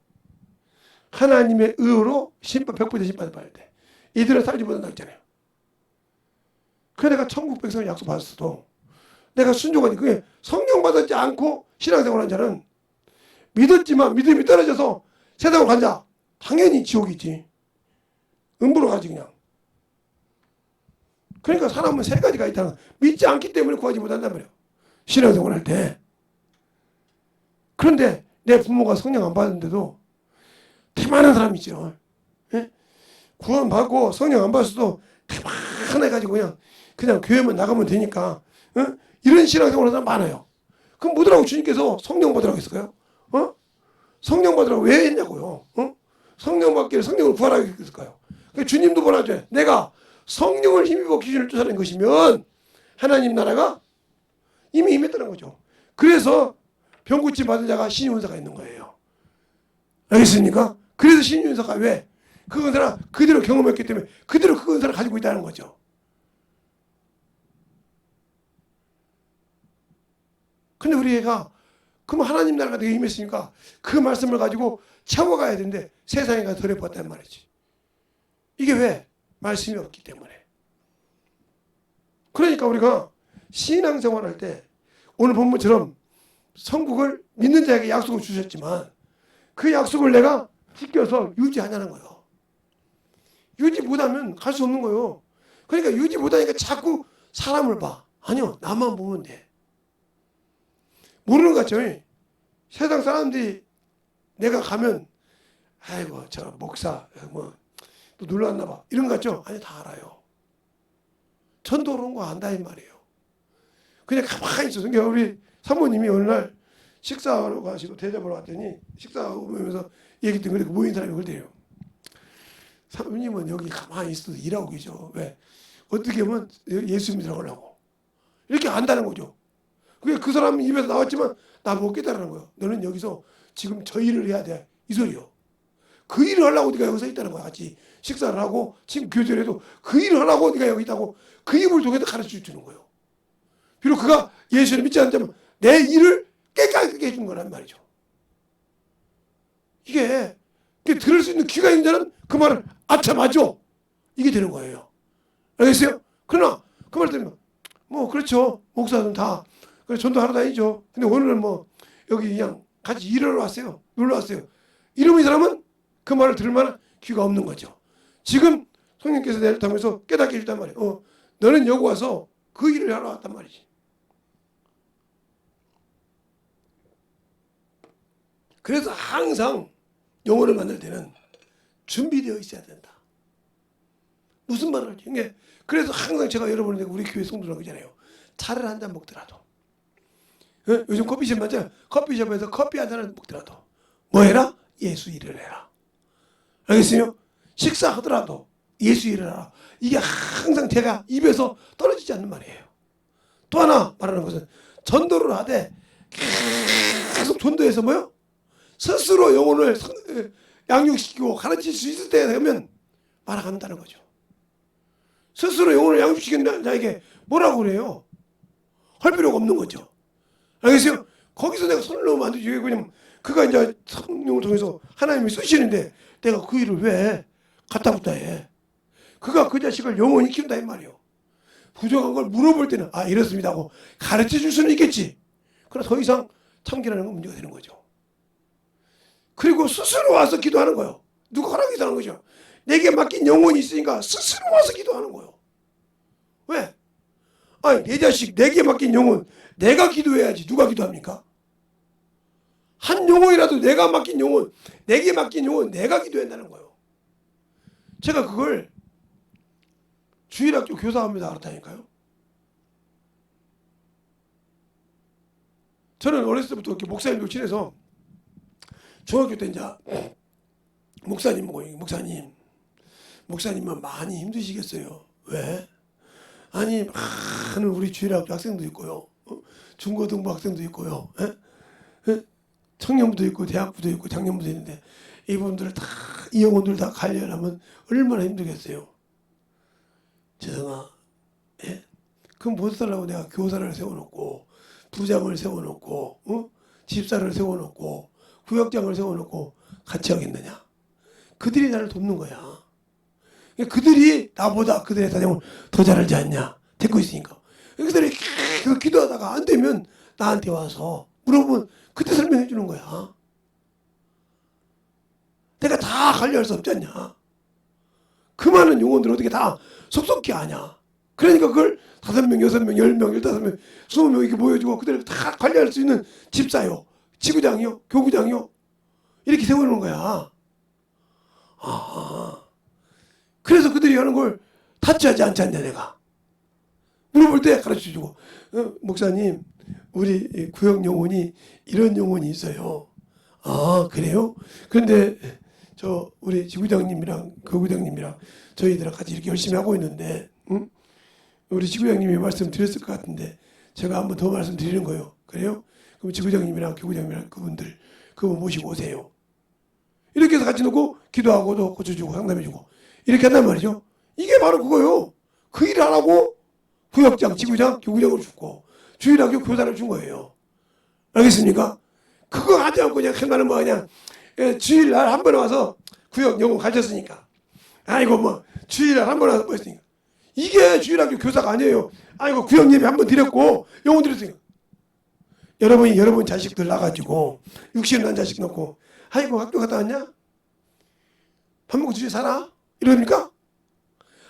하나님의 의로 100% 심판을 받을 때 이들은 살지 못한다고 했잖아요. 그래 내가 천국 백성을 약속받았어도 내가 순종하니 그게 성령 받았지 않고 신앙생활한 자는 믿었지만 믿음이 떨어져서 세상으로 간 자 당연히 지옥이지. 음부로 가지 그냥. 그러니까 사람은 3가지가 있다는 믿지 않기 때문에 구하지 못한단 말이에요. 신앙생활 할 때. 그런데 내 부모가 성령 안 받았는데도 대만한 사람이 있죠. 예? 구원받고 성령 안 받았어도 대만해가지고 그냥 교회만 나가면 되니까 이런 신앙생활 하는 사람 많아요. 그럼 뭐더라고 주님께서 성령 받으라고 했을까요? 성령 받으라고 왜 했냐고요. 성령 받기를 성령을 구하라고 했을까요? 주님도 뭐라 하죠? 내가 성령을 힘입어 기준을 쫓아낸 것이면 하나님 나라가 이미 임했다는 거죠. 그래서 병고침 받은 자가 신유은사가 있는 거예요. 알겠습니까? 그래서 신유은사가 왜? 그 은사를 그대로 경험했기 때문에 그대로 그 은사를 가지고 있다는 거죠. 근데 우리 애가 그럼 하나님 나라가 내게 임했으니까 그 말씀을 가지고 채워가야 되는데 세상에 가서 덜해봤단 말이지. 이게 왜? 말씀이 없기 때문에. 그러니까 우리가 신앙생활 할 때 오늘 본문처럼 천국을 믿는 자에게 약속을 주셨지만 그 약속을 내가 지켜서 유지하냐는 거예요. 유지 못하면 갈 수 없는 거예요. 그러니까 유지 못하니까 자꾸 사람을 봐. 아니요. 나만 보면 돼. 모르는 것 같죠? 세상 사람들이 내가 가면 아이고 저 목사 또 놀러 왔나 봐. 이런 거 같죠? 아니 다 알아요. 전도 오는 거 안다 이 말이에요. 그냥 가만히 있어. 그러니까 우리 사모님이 어느 날 식사하러 가시고 대접하러 왔더니 식사하면서 얘기 때문에 모인 사람이 그러대요. 사모님은 여기 가만히 있어도 일하고 계셔. 왜? 어떻게 보면 예수 믿으라고 이렇게 안다는 거죠. 그게 그 사람 입에서 나왔지만 나 못 깨달은 거예요. 너는 여기서 지금 저 일을 해야 돼. 이 소리요. 그 일을 하려고 네가 여기서 있다는 거야. 같이 식사를 하고 지금 교제를 해도 그 일을 하려고 네가 여기 있다고 그 입을 통해서 가르쳐 주는 거예요. 비록 그가 예수를 믿지 않자면 내 일을 깨닫게 해준 거란 말이죠. 이게 들을 수 있는 귀가 있는 자는 그 말을 아차 맞아 이게 되는 거예요. 알겠어요? 그러나 그 말 들으면 뭐 그렇죠. 목사는 다 그래 전도하러 다니죠. 근데 오늘은 뭐 여기 그냥 같이 일하러 왔어요. 놀러 왔어요. 이러면 이 사람은 그 말을 들을 만한 귀가 없는 거죠. 지금 성령께서 내를 통해서 깨닫게 해줬단 말이에요. 너는 여기 와서 그 일을 하러 왔단 말이지. 그래서 항상 영혼을 만날 때는 준비되어 있어야 된다. 무슨 말을 할지. 그래서 항상 제가 여러분에게 우리 교회 성도라고 하잖아요. 차를 한 잔 먹더라도, 요즘 커피숍 맞잖아요. 커피숍에서 커피 한 잔을 먹더라도 뭐 해라? 예수 일을 해라. 알겠어요? 식사하더라도 예수 일을 하라. 이게 항상 제가 입에서 떨어지지 않는 말이에요. 또 하나 말하는 것은 전도를 하되 계속 전도해서 뭐요? 스스로 영혼을 양육시키고 가르칠 수 있을 때 되면 말아간다는 거죠. 스스로 영혼을 양육시키는 자에게 뭐라고 그래요? 할 필요가 없는 거죠. 알겠어요? 거기서 내가 손을 넣으면 안 되지. 그냥 그가 이제 성령을 통해서 하나님이 쓰시는데 내가 그 일을 왜 갖다 붙다 해? 그가 그 자식을 영원히 키운다 이 말이에요. 부족한 걸 물어볼 때는 이렇습니다 하고 가르쳐 줄 수는 있겠지. 그러나 더 이상 참기라는 건 문제가 되는 거죠. 그리고 스스로 와서 기도하는 거예요. 누가 하라고 기도하는 거죠. 내게 맡긴 영혼이 있으니까 스스로 와서 기도하는 거예요. 왜? 내 자식 내게 맡긴 영혼 내가 기도해야지. 누가 기도합니까? 한 영혼이라도 내가 맡긴 영혼 내게 맡긴 영혼 내가 기도한다는 거예요. 제가 그걸 주일학교 교사합니다 알았다니까요. 저는 어렸을 때부터 이렇게 목사님들 친해서 중학교 때 이제 목사님 보고 목사님은 많이 힘드시겠어요. 왜? 아니 많은 우리 주일학교 학생도 있고요. 중고등부 학생도 있고요. 청년부도 있고 대학부도 있고 장년부도 있는데 이분들 다 이 영혼들 다 관리하려면 얼마나 힘들겠어요. 재성아, 그럼 못 살라고 내가 교사를 세워놓고 부장을 세워놓고 집사를 세워놓고 구역장을 세워놓고 같이 하겠느냐. 그들이 나를 돕는 거야. 그들이 나보다 그들의 사정을 더 잘 알지 않냐. 듣고 있으니까. 그들이 계속 기도하다가 안 되면 나한테 와서 물어보면 그때 설명해 주는 거야. 내가 다 관리할 수 없지 않냐. 그 많은 영혼들을 어떻게 다 속속히 아냐. 그러니까 그걸 5명, 6명, 10명, 15명, 20명 이렇게 모여주고 그들을 다 관리할 수 있는 집사요, 지구장이요, 교구장이요 이렇게 세워놓는 거야. 그래서 그들이 하는 걸 타치하지 않지 않냐 내가. 물어볼 때 가르쳐주고 목사님 우리 구역 영혼이 이런 영혼이 있어요. 그래요? 그런데 저 우리 지구장님이랑 교구장님이랑 저희들랑 같이 이렇게 열심히 하고 있는데 우리 지구장님이 말씀드렸을 것 같은데 제가 한번 더 말씀드리는 거예요. 그래요? 그럼 지구장님이랑 교구장님이랑 그분 모시고 오세요. 이렇게 해서 같이 놓고 기도하고도 고쳐주고 상담해주고 이렇게 한단 말이죠. 이게 바로 그거요. 그 일을 하라고 구역장, 지구장, 교구장을 주고 주일학교 교사를 준 거예요. 알겠습니까? 그거 하지 않고 그냥 나는 뭐 그냥 주일날 한 번 와서 구역 영어 가르쳤으니까 뭐 주일날 한 번 와서 뭐 했으니까 이게 주일학교 교사가 아니에요. 구역 예배 한 번 드렸고 영어 드렸으니까 여러분 자식들 낳아가지고 60년 난 자식 놓고 학교 갔다 왔냐? 밥 먹고 집에 살아? 이러니까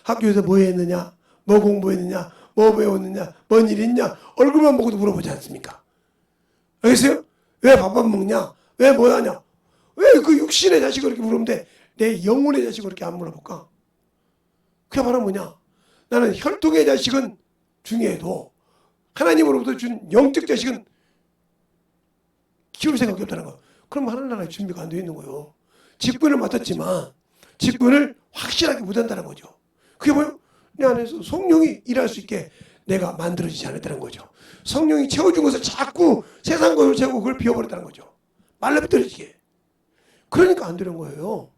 학교에서 뭐 했느냐? 뭐 공부했느냐? 뭐 배웠느냐? 뭔 일 있냐? 얼굴만 보고도 물어보지 않습니까? 알겠어요? 왜 밥 안 먹냐? 왜 뭐 하냐? 왜 그 육신의 자식을 이렇게 물으면 내 영혼의 자식을 이렇게 안 물어볼까? 그게 바로 뭐냐? 나는 혈통의 자식은 중요해도 하나님으로부터 준 영적 자식은 키울 생각이 없다는 거. 그럼 하나님나라의 준비가 안 되어 있는 거예요. 직분을 맡았지만 직분을 확실하게 못한다는 거죠. 그게 뭐예요? 내 안에서 성령이 일할 수 있게 내가 만들어지지 않았다는 거죠. 성령이 채워준 것을 자꾸 세상 것을 채우고 그걸 비워버렸다는 거죠. 말라비떨어지게. 그러니까 안 되는 거예요.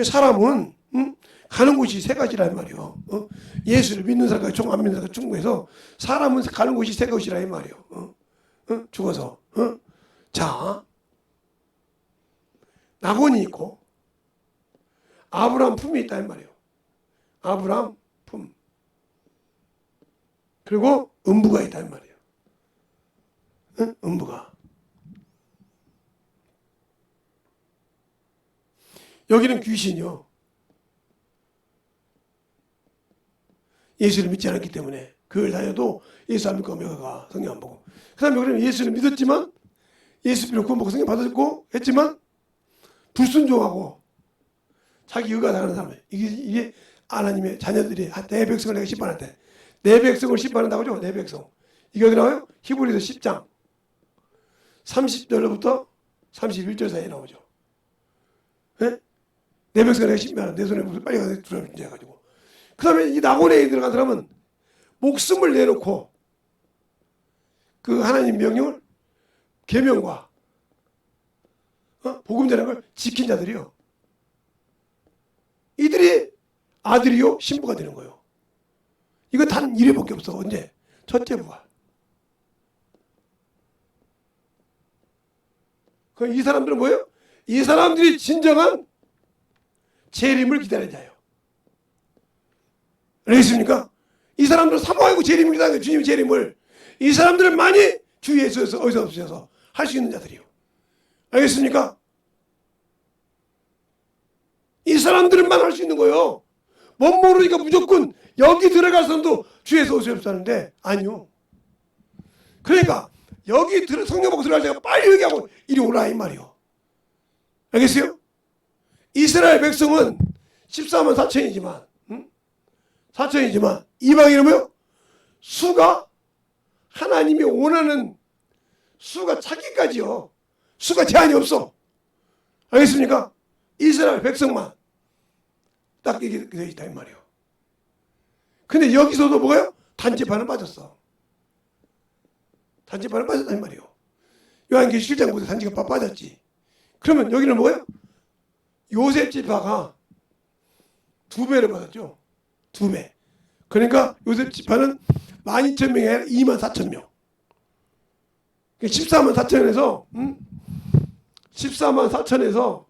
사람은 응? 가는 곳이 세 가지란 말이요. 예수를 믿는 사람과 종 안 믿는 사람과 충분해서 사람은 가는 곳이 세 곳이라 이 말이요. 죽어서. 자, 낙원이 있고 아브라함 품이 있다 이 말이요. 아브라함 품. 그리고 음부가 있다 이 말이요. 음부가. 여기는 귀신이요. 예수를 믿지 않았기 때문에 교회를 다녀도 예수 안 믿고 가 성경 안 보고. 그 다음에 그러면 예수를 믿었지만 예수 믿고 구원 받고 성경 받았고 했지만 불순종하고 자기 의가 나가는 사람. 이게 하나님의 자녀들이 내 백성을 내가 심판할 때 내 백성을 심판한다고 하죠. 내 백성. 이게 어디 나와요? 히브리서 10장 30절부터 31절 사이에 나오죠. 네? 내 백성을 내가 심판한다. 내 손에 무슨 빨리 가서 들어가지고 해가지고. 그 다음에 이 낙원에 들어간 사람은 목숨을 내놓고 그 하나님 명령을 계명과 복음 전하는 걸 지킨 자들이요. 이들이 아들이요 신부가 되는 거예요. 이거 단 1회밖에 없어. 언제? 첫째 부활. 그럼 이 사람들은 뭐예요? 이 사람들이 진정한 재림을 기다리는 자예요. 알겠습니까? 이 사람들은 사모하고 재림을 기다리는 거예요. 주님 재림을. 이 사람들은 많이 주 예수에서 어디서 없으셔서 할 수 있는 자들이요. 알겠습니까? 이 사람들만 할 수 있는 거예요. 못 모르니까 무조건 여기 들어가서도 주에서 오실 수 없다는데 아니요. 그러니까 여기 성령 보고 들어갈 때가 빨리 얘기하고 이리 오라 이 말이요. 알겠어요? 이스라엘 백성은 14만 4천이지만 4천이지만 이방인은 뭐요? 수가 하나님이 원하는 수가 차기까지요. 수가 제한이 없어. 알겠습니까? 이스라엘 백성만 딱 이게 되어 있다 이 말이에요. 근데 여기서도 뭐가요? 단체판은 빠졌어. 단체판은 빠졌다 이 말이에요. 요한계시록 7장 보세요. 단체가 빠졌지. 그러면 여기는 뭐예요? 요셉 지파가 2배를 받았죠. 2배. 그러니까 요셉 지파는 12,000명이 아니라 24,000명. 14만 4천에서 14만 4천에서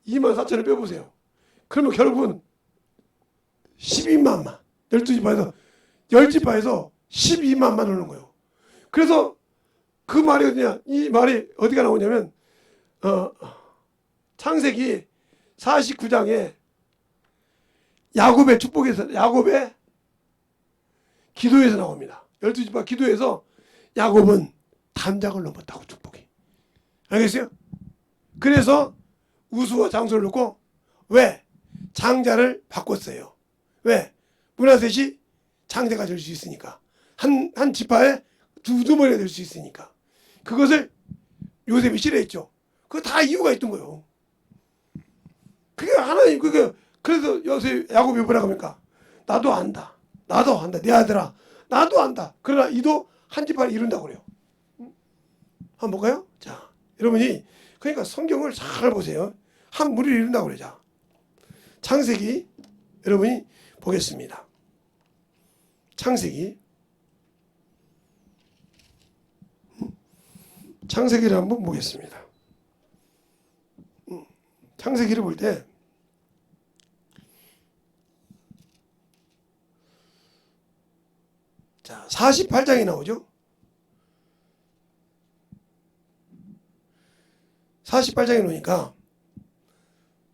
2만 4천을 빼보세요. 그러면 결국은 12만만 12지파에서 10지파에서 12만만 오는 거예요. 그래서 그 말이 어디냐? 이 말이 어디가 나오냐면 창세기 49장에 야곱의 축복에서 야곱의 기도에서 나옵니다. 12지파 기도에서 야곱은 담장을 넘었다고 축복이. 알겠어요? 그래서 우수와 장소를 놓고 왜? 장자를 바꿨어요. 왜? 므낫셋이 장자가 될 수 있으니까. 한 지파에 두 머리가 될 수 있으니까. 그것을 요셉이 싫어했죠. 그거 다 이유가 있던 거예요. 그게 하나님 그래서 요셉 야곱이 뭐라고 합니까? 나도 안다. 나도 안다. 내 아들아. 나도 안다. 그러나 이도 한 지파를 이룬다고 그래요. 한번 볼까요? 자, 여러분이 그러니까 성경을 잘 보세요. 한 무리를 이룬다고 그러자. 창세기 여러분이 보겠습니다. 창세기를 한번 보겠습니다. 창세기를 볼 때 자, 48장이 나오죠. 48장에 놓으니까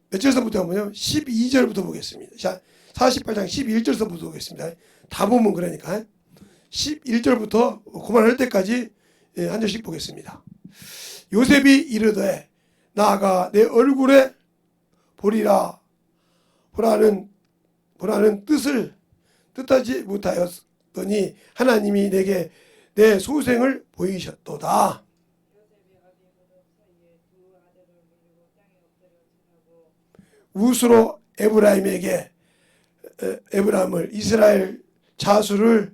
몇 절서부터 하면요? 12절부터 보겠습니다. 자, 48장 11절서부터 보겠습니다. 다 보면 그러니까 11절부터 그만할 때까지 한 절씩 보겠습니다. 요셉이 이르되 나아가 내 얼굴에 보라는 뜻을 뜻하지 못하였더니 하나님이 내게 내 소생을 보이셨도다. 우스로 에브라임을 이스라엘 자수로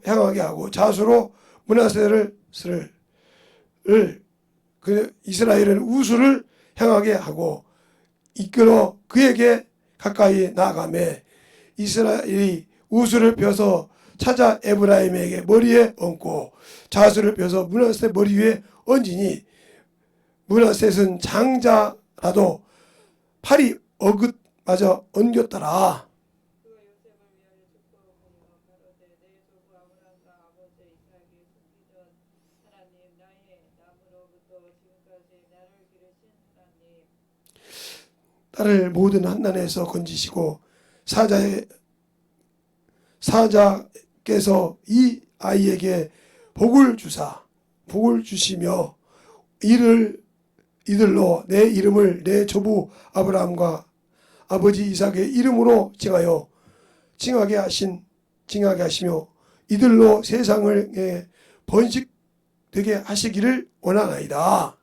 향하게 하고 자수로 므낫세를 이스라엘은 우수를 향하게 하고 이끌어 그에게 가까이 나아가매 이스라엘이 우수를 펴서 찾아 에브라임에게 머리에 얹고 자수를 펴서 므낫세 머리 위에 얹으니 므낫셋은 장자라도 팔이 어긋맞아 얹겼더라. 딸을 모든 환난에서 건지시고 사자께서 이 아이에게 복을 주시며 이들로 내 이름을 내 조부 아브라함과 아버지 이삭의 이름으로 칭하게 하시며 이들로 세상을 번식되게 하시기를 원하나이다.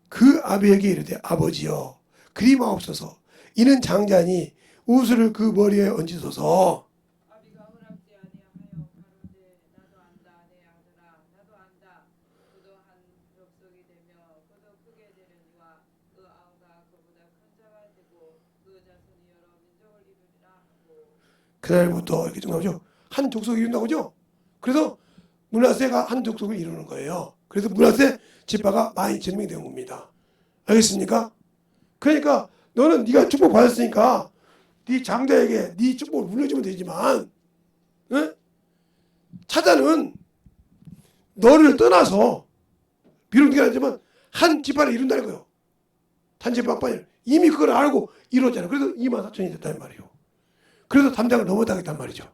그 아비에게 이르되 아버지여 그리 마옵소서 이는 장자니 우수를 그 머리에 얹으소서. 아비가 허락지 아니하여 가로되 나도 안다 내 아들아 나도 안다 그도 한 족속이 되며 그도 크게 되려니와 그 아우가 그보다 큰 자가 되고 그 자손이 여러 민족을 이루리라 하고. 그날부터 이렇게 좀 나오죠. 한 족속이 이룬다고죠. 그래서 므낫세가 한 족속을 이루는 거예요. 그래서 므낫세 지파가 12,000명이 된 겁니다. 알겠습니까? 그러니까 너는 네가 축복 받았으니까 네 장자에게 네 축복을 물려주면 되지만 차자는 너를 떠나서 비록 네가 하지만 한 지파를 이룬다는 거예요. 한 지파가 아니라 이미 그걸 알고 이뤘잖아요. 그래서 24,000이 됐단 말이에요. 그래서 담장을 넘어다겠단 말이죠.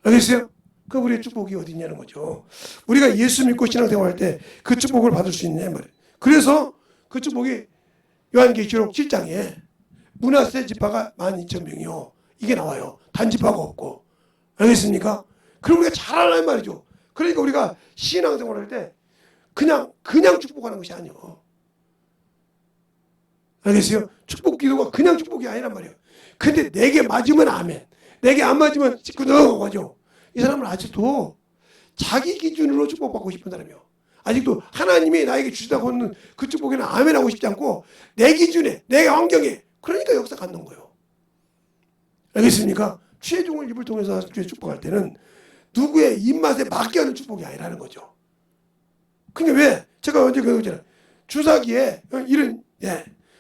알겠어요? 그 우리의 축복이 어디 있냐는 거죠. 우리가 예수 믿고 신앙생활할 때 그 축복을 받을 수 있냐 말이에요. 그래서 그 축복이 요한계시록 7장에 므낫세 지파가 12,000명이요. 이게 나와요. 단지파가 없고. 알겠습니까? 그럼 우리가 잘 알란 말이죠. 그러니까 우리가 신앙생활할 때 그냥 축복하는 것이 아니에요. 알겠어요? 축복 기도가 그냥 축복이 아니란 말이에요. 근데 내게 맞으면 아멘. 내게 안 맞으면 짚고 넘어가죠. 이 사람은 아직도 자기 기준으로 축복받고 싶은 사람이에요. 아직도 하나님이 나에게 주시다고 하는 그 축복에는 아멘하고 싶지 않고 내 기준에 내 환경에 그러니까 역사가 안 나온 거예요. 알겠습니까? 최종을 입을 통해서 축복할 때는 누구의 입맛에 맞게 하는 축복이 아니라는 거죠. 그러니까 왜? 제가 언제 그러잖아요. 주사기에 이런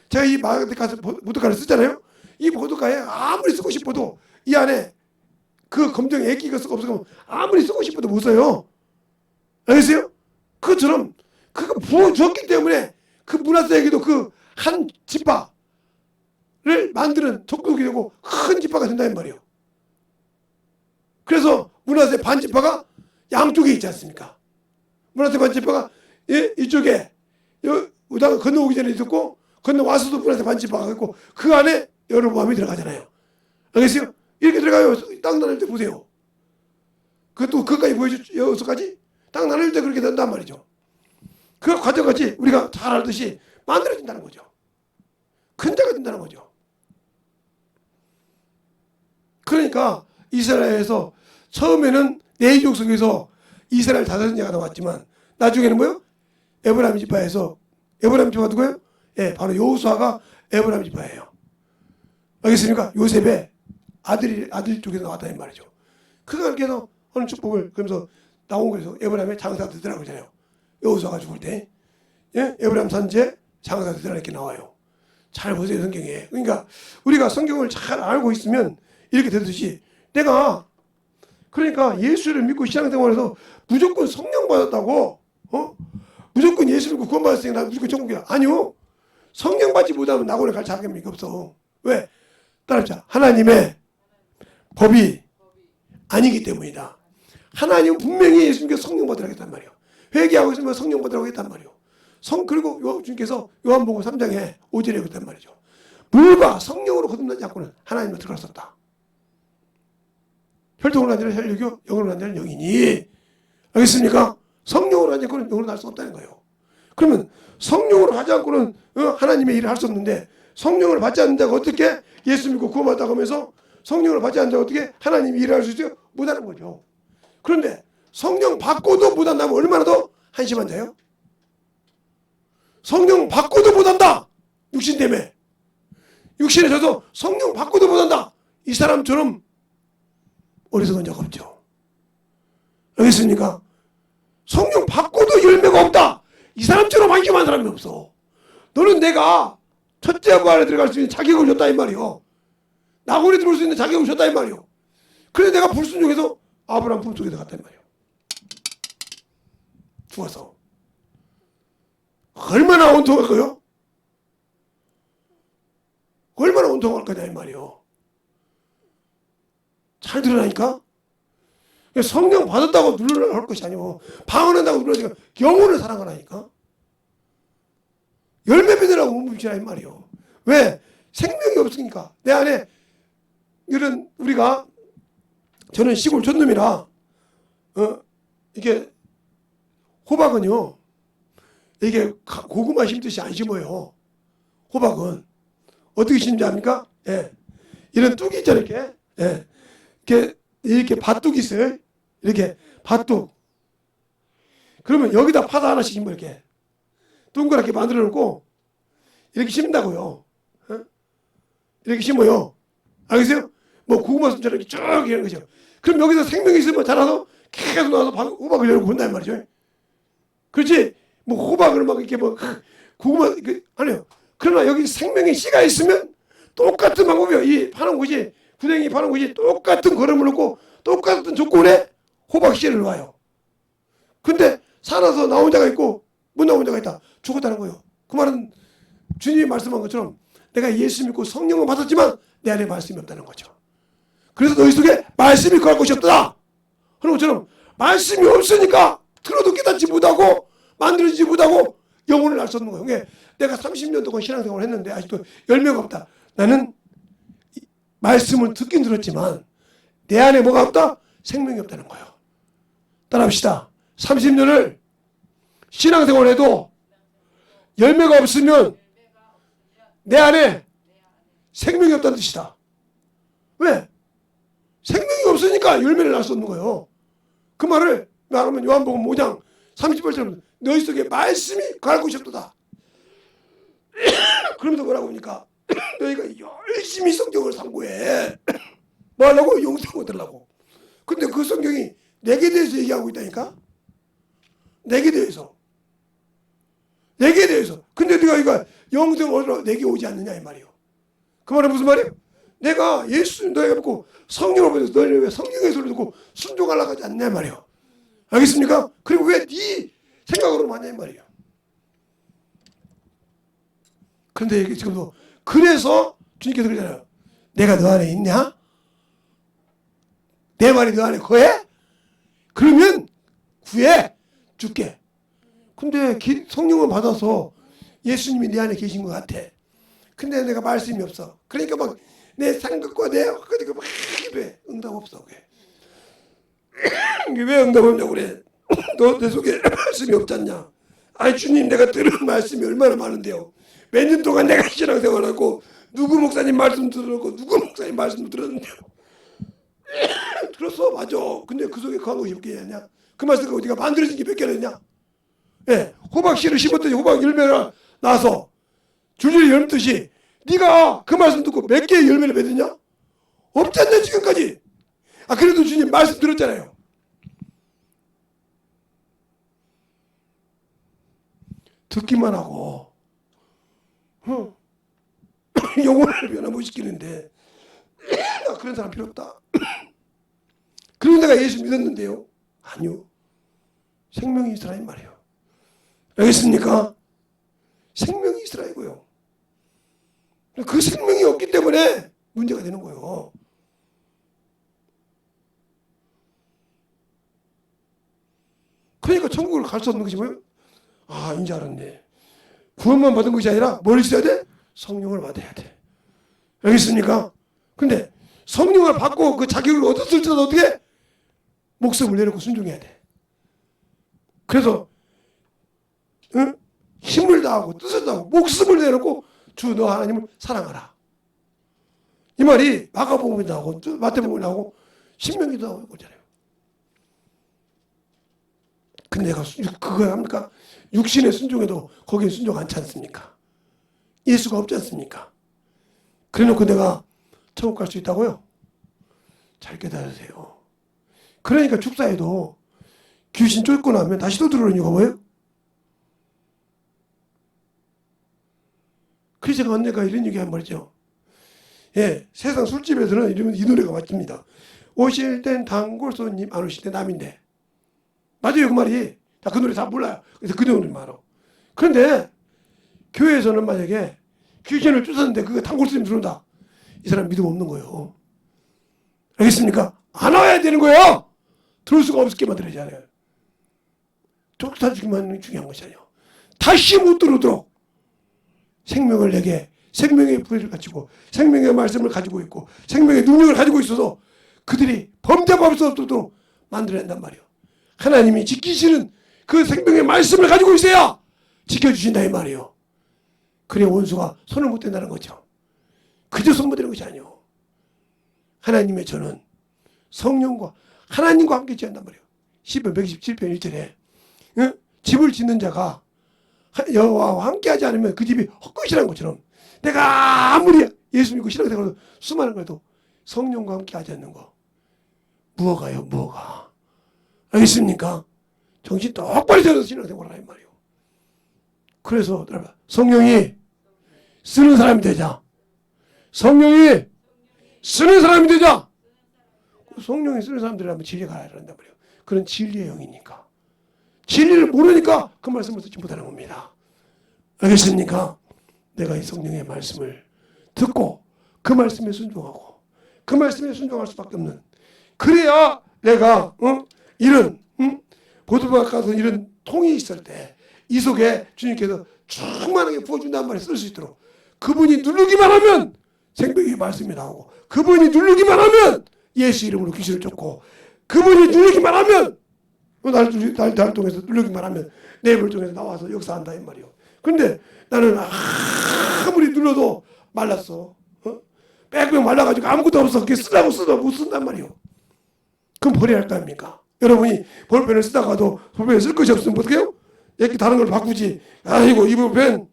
제가 이 마가다카스 보드카를 쓰잖아요. 이 보드카에 아무리 쓰고 싶어도 이 안에 그 검정 액기가 쓰고 없으면 아무리 쓰고 싶어도 못 써요. 알겠어요? 그처럼 그거 부어주었기 때문에 그 므낫세에게도 그 한 지파를 만드는 족속이 되고 큰 지파가 된다는 말이에요. 그래서 므낫세 반지파가 양쪽에 있지 않습니까? 므낫세 반지파가 이쪽에 우당 건너오기 전에 있었고 건너와서도 므낫세 반지파가 있고 그 안에 여로보암이 들어가잖아요. 알겠어요? 이렇게 들어가요. 땅 나눌 때 보세요. 그것도 그까지 보여줘 여기서까지 땅 나눌 때 그렇게 된단 말이죠. 그 과정같이 우리가 잘 알듯이 만들어진다는 거죠. 큰 자가 된다는 거죠. 그러니까 이스라엘에서 처음에는 네 족속에서 이스라엘 5자가 나왔지만 나중에는 뭐요? 에브라임 지파에서 에브라임 지파가 누구예요? 바로 여호수아가 에브라임 지파예요. 알겠습니까? 요셉의 아들 쪽에서 나왔다는 말이죠. 그가 어느 축복을 그러면서 나온 거에서 에브라임의 장사가 되더라고 그러잖아요. 여호수아가 죽을 때 에브라임 산지에 장사가 되더라 이렇게 나와요. 잘 보세요 성경에. 그러니까 우리가 성경을 잘 알고 있으면 이렇게 되듯이 내가 그러니까 예수를 믿고 신앙생활에서 무조건 성령 받았다고 무조건 예수 믿고 구원 받았으니까 나 무조건 천국이야. 아니요. 성령 받지 못하면 낙원에 갈 자격이 없어. 왜? 따라합시다. 하나님의 법이 아니기 때문이다. 하나님은 분명히 예수님께 성령 받으라고 했단 말이에요. 회개하고 있으면 성령 받으라고 했단 말이에요. 그리고 주님께서 요한복음 3장에 5절에 그랬단 말이죠. 물과 성령으로 거듭나지 않고는 하나님을 들어갈 수 없다. 혈통으로 난 자는 혈육이요 영으로 난 자는 영이니. 알겠습니까? 성령으로 하지 않고는 영으로 날 수 없다는 거예요. 그러면 성령으로 하지 않고는 하나님의 일을 할 수 없는데 성령을 받지 않는 자가 어떻게 예수 믿고 구원받았다고 하면서 성령을 받지 않는다 어떻게 하나님이 일할 수 있어요? 못하는 거죠. 그런데 성령 받고도 못한다면 얼마나 더 한심한데요? 성령 받고도 못한다. 육신 때문에. 육신에 져서 성령 받고도 못한다. 이 사람처럼 어리석은 적 없죠. 알겠습니까? 성령 받고도 열매가 없다. 이 사람처럼 한심한 사람이 없어. 너는 내가 첫째 부활에 들어갈 수 있는 자격을 줬다 이 말이요. 낙원에 들어올 수 있는 자격을 줬다 이 말이요. 그래서 내가 불순종해서 아브라함 품속에 들어갔다 이 말이요. 죽어서. 얼마나 온통할 거요? 얼마나 온통할 거냐 이 말이요. 잘 들으라니까. 성령 받았다고 누르려 할 것이 아니고 방언한다고 누르니까 영혼을 사랑하라니까. 열매 맺으라고 움직이라 이 말이요. 왜? 생명이 없으니까. 내 안에 이런 우리가 저는 시골 촌놈이라 이게 호박은요 이게 고구마 심듯이 안 심어요. 호박은 어떻게 심는지 압니까? 예. 이런 뚝이 있잖아요. 이렇게. 예. 이렇게 밭뚝이 있어요. 이렇게 밭뚝. 그러면 여기다 파도 하나씩 심어 이렇게 동그랗게 만들어 놓고 이렇게 심는다고요. 어? 이렇게 심어요. 알겠어요? 뭐 고구마 순처럼 이렇게 쭉 이런 거죠. 그럼 여기서 생명이 있으면 자라서 계속 나와서 호박을 열고 본단 말이죠. 그렇지? 뭐 호박을 막 이렇게 뭐 고구마 아니요. 그러나 여기 생명의 씨가 있으면 똑같은 방법이요. 이 파는 곳이 구덩이 파는 곳이 똑같은 걸음을 놓고 똑같은 조건에 호박 씨를 놓아요. 근데 살아서 나온 자가 있고 못 나온 자가 있다. 죽었다는 거예요. 그 말은 주님이 말씀한 것처럼 내가 예수 믿고 성령을 받았지만 내 안에 말씀이 없다는 거죠. 그래서 너희 속에 말씀이 거할 것이 없다. 그런 것처럼 말씀이 없으니까 들어도 깨닫지 못하고 만들어지지 못하고 영혼을 알 수 없는 거예요. 그러니까 내가 30년 동안 신앙생활을 했는데 아직도 열매가 없다. 나는 말씀을 듣긴 들었지만 내 안에 뭐가 없다? 생명이 없다는 거예요. 따라합시다. 30년을 신앙생활해도 열매가 없으면 내 안에 생명이 없다는 뜻이다. 왜? 생명이 없으니까 열매를 날 수 없는 거예요. 그 말을 말하면 요한복음 5장 38절 너희 속에 말씀이 거할 곳이 없도다. 그러면서 뭐라고 합니까? 너희가 열심히 성경을 상고해. 뭐 하려고? 영생을 얻으려고. 근데 그 성경이 내게 대해서 얘기하고 있다니까? 내게 대해서. 내게 대해서. 근데 네가 이거 영생을 얻으러 내게 오지 않느냐 이 말이에요. 그 말은 무슨 말이에요? 내가 예수 너희가 믿고 성령을 받아서 너희는 왜 성령의 소리를 듣고 순종하려고 하지 않냐 이 말이에요. 알겠습니까? 그리고 왜 네 생각으로 하냐 이 말이에요. 그런데 이게 지금도 그래서 주님께서 그러잖아요. 내가 너 안에 있냐? 내 말이 너 안에 거해? 그러면 구해 줄게. 근데 성령을 받아서 예수님이 내 안에 계신 것 같아. 근데 내가 말씀이 없어. 그러니까 막 내 생각과 내 그러니까 막 왜 응답 없어. 왜 응답 없냐고 그래. 너 내 속에 말씀이 없잖냐. 아니 주님 내가 들은 말씀이 얼마나 많은데요. 몇 년 동안 내가 신앙생활하고 누구 목사님 말씀 들었고 누구 목사님 말씀 들었는데요. 들었어 맞아. 근데 그 속에 거한 것이 몇 개냐. 그 말씀가 어디가 만들어진 게 몇 개나 있냐. 예, 호박 씨를 심었더니 호박 열매가 나서 줄줄이 열듯이 네가 그 말씀 듣고 몇 개의 열매를 맺었냐? 없잖냐 지금까지. 아 그래도 주님 말씀 들었잖아요. 듣기만 하고 영혼을 변화 못 시키는데 그런 사람 필요 없다. 그런 내가 예수 믿었는데요. 아니요. 생명이 있으라 이 말이에요. 알겠습니까? 생명이 있으라 이거요. 그 생명이 없기 때문에 문제가 되는 거예요. 그러니까 천국을 갈 수 없는 것이 뭐예요? 아, 이제 알았네. 구원만 받은 것이 아니라 뭘 있어야 돼? 성령을 받아야 돼. 알겠습니까? 근데 성령을 받고 그 자격을 얻었을 때도 어떻게? 목숨을 내놓고 순종해야 돼. 그래서 힘을 다하고 뜻을 다하고 목숨을 내놓고 주 너 하나님을 사랑하라. 이 말이 마가복음에 나오고 마태복음에 나오고 신명기도 나오고 있잖아요. 근데 내가 그거 합니까? 육신의 순종에도 거기에 순종 않지 않습니까? 예수가 없지 않습니까? 그래놓고 내가 천국 갈 수 있다고요? 잘 깨달으세요. 그러니까 축사에도 귀신 쫓고 나면 다시 또 들어오는 이유가 뭐예요? 그래서 제가 언젠가 이런 얘기 한 말이죠. 예, 세상 술집에서는 이러면 이 노래가 맞습니다. 오실 땐 단골 손님, 안 오실 땐 남인데. 맞아요, 그 말이. 다 그 노래 다 몰라요. 그래서 그 노래 말어. 그런데 교회에서는 만약에 귀신을 쫓았는데 그거 단골 손님 들어온다. 이 사람 믿음 없는 거예요. 알겠습니까? 안 와야 되는 거예요. 들어올 수가 없게 만들어야잖아요. 쫓아주기만 중요한 것이 아니에요. 다시 못 들어오도록 생명을 내게 생명의 부여를 가지고 생명의 말씀을 가지고 있고 생명의 능력을 가지고 있어서 그들이 범죄할 수 없도록 만들어야 한단 말이에요. 하나님이 지키시는 그 생명의 말씀을 가지고 있어야 지켜주신다 이 말이에요. 그래 원수가 손을 못 댄다는 거죠. 그저 손 못 대는 것이 아니에요. 하나님의 저는 성령과 하나님과 함께 지한단 말이에요. 시편 117편 1절에 응? 집을 짓는 자가 여호와와 함께하지 않으면 그 집이 헛것이라는 것처럼 내가 아무리 예수 믿고 신앙생활도 수많은 것도 성령과 함께하지 않는 거 무엇가요? 무엇가? 알겠습니까? 정신 똑바로 차려서 신앙생활하라 이 말이에요. 그래서 여러분 성령이 쓰는 사람이 되자. 성령이 쓰는 사람이 되자. 성령이 쓰는 사람들이라면 진리가 알아야 한단 말이에요. 그런 진리의 영이니까. 진리를 모르니까 그 말씀을 듣지 못하는 겁니다. 알겠습니까? 내가 이 성령의 말씀을 듣고 그 말씀에 순종하고 그 말씀에 순종할 수밖에 없는 그래야 내가 이런 보드박 가서 이런 통이 있을 때 이 속에 주님께서 충만하게 부어준다는 말을 쓸 수 있도록 그분이 누르기만 하면 생명의 말씀이 나오고 그분이 누르기만 하면 예수 이름으로 귀신을 쫓고 그분이 누르기만 하면 나를 통해서 누르기만 하면 내 입을 통해서 나와서 역사한다 이 말이요. 그런데 나는 아무리 눌러도 말랐어. 빽빽 말라가지고 아무것도 없어. 그게 쓰라고 써도 못 쓴단 말이요. 그럼 버려야 할 거 아닙니까? 여러분이 볼펜을 쓰다가도 볼펜을 쓸 것이 없으면 어떻게 해요? 이렇게 다른 걸 바꾸지. 아이고 이 볼펜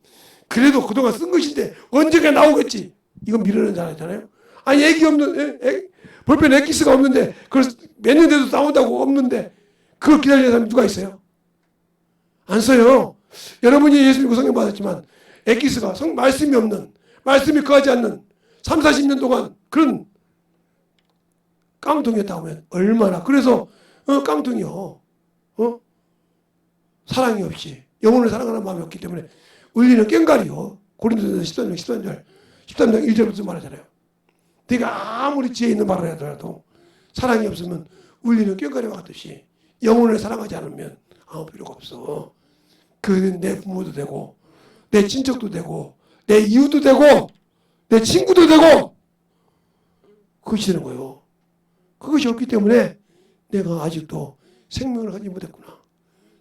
그래도 그동안 쓴 것인데 언젠가 나오겠지. 이건 미루는 자잖아요. 아니 애기 없는 볼펜 엑기스가 없는데 그걸 몇 년 돼도 나온다고 없는데 그걸 기다리는 사람이 누가 있어요? 안 써요. 여러분이 예수 믿고 성령 받았지만 엑기스가 말씀이 없는 말씀이 거하지 않는 3, 40년 동안 그런 깡통이었다고 하면 얼마나 그래서 깡통이요. 사랑이 없이 영혼을 사랑하는 마음이 없기 때문에 울리는 꽹가리요. 고린도전서 13장 1절부터 말하잖아요. 네가 아무리 지혜 있는 말을 하더라도 사랑이 없으면 울리는 꽹가리와 같듯이 영혼을 사랑하지 않으면 아무 필요가 없어. 그는 내 부모도 되고 내 친척도 되고 내 이웃도 되고 내 친구도 되고 그것이 되는 거예요. 그것이 없기 때문에 내가 아직도 생명을 가지지 못했구나.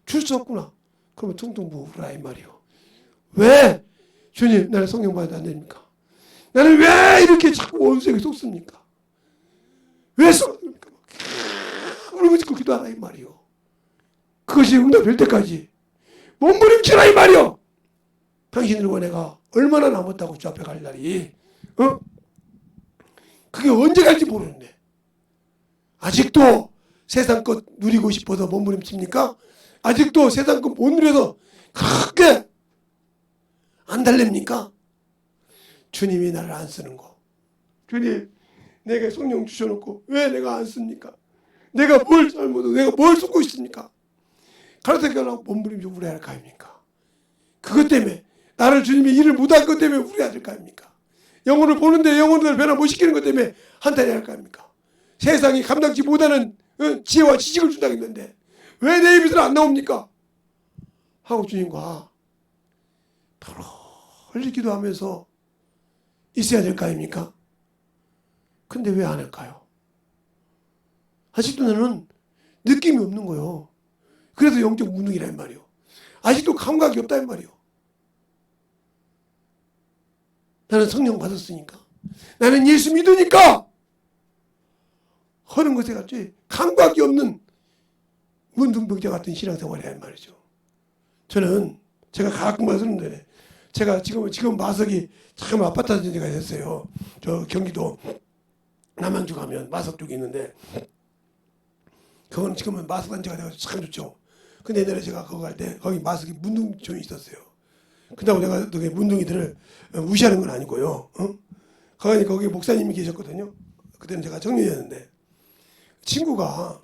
줄 수 없구나. 그러면 퉁퉁 부으라 이 말이요. 왜? 주님 나는 성령 받아도 안 됩니까? 나는 왜 이렇게 자꾸 원수에게 속습니까? 왜 속습니까? 울부짖고 기도하라 이 말이요. 그것이 응답될 때까지 몸부림치라 이 말이요. 당신들과 내가 얼마나 남았다고 주 앞에 갈 날이 그게 언제 갈지 모르는데 아직도 세상 것 누리고 싶어서 몸부림칩니까? 아직도 세상 것 못 누려서 크게 안 달랩니까? 주님이 나를 안 쓰는 거. 주님 내게 성령 주셔놓고 왜 내가 안 씁니까? 내가 뭘 잘못하고 내가 뭘 쏟고 있습니까? 가르쳐가라고 몸부림치고 우려야 할 거 아닙니까? 그것 때문에 나를 주님이 일을 못할 것 때문에 우려야 될 거 아닙니까? 영혼을 보는데 영혼을 변화 못 시키는 것 때문에 한탄해야 할 거 아닙니까? 세상이 감당치 못하는 지혜와 지식을 준다고 했는데 왜 내 입에서 안 나옵니까? 하고 주님과 털털히 기도하면서 있어야 될 거 아닙니까? 근데 왜 안 할까요? 아직도 나는 느낌이 없는 거예요. 그래서 영적 무능이란 말이에요. 아직도 감각이 없다는 말이에요. 나는 성령 받았으니까 나는 예수 믿으니까 하는 것에 같이 감각이 없는 문둥병자 같은 신앙생활이란 말이죠. 저는 제가 가끔 말씀드리는데 제가 지금 마석이 참 아팠다는 데가 있었어요. 저 경기도 남양주 가면 마석 쪽에 있는데 그건 지금은 마석 단지가 돼서 참 좋죠. 근데 옛날에 제가 거기 갈 때 거기 마석이 문둥촌이 있었어요. 그렇다고 내가 문둥이들을 무시하는 건 아니고요. 거기 목사님이 계셨거든요. 그때는 제가 청년이었는데 친구가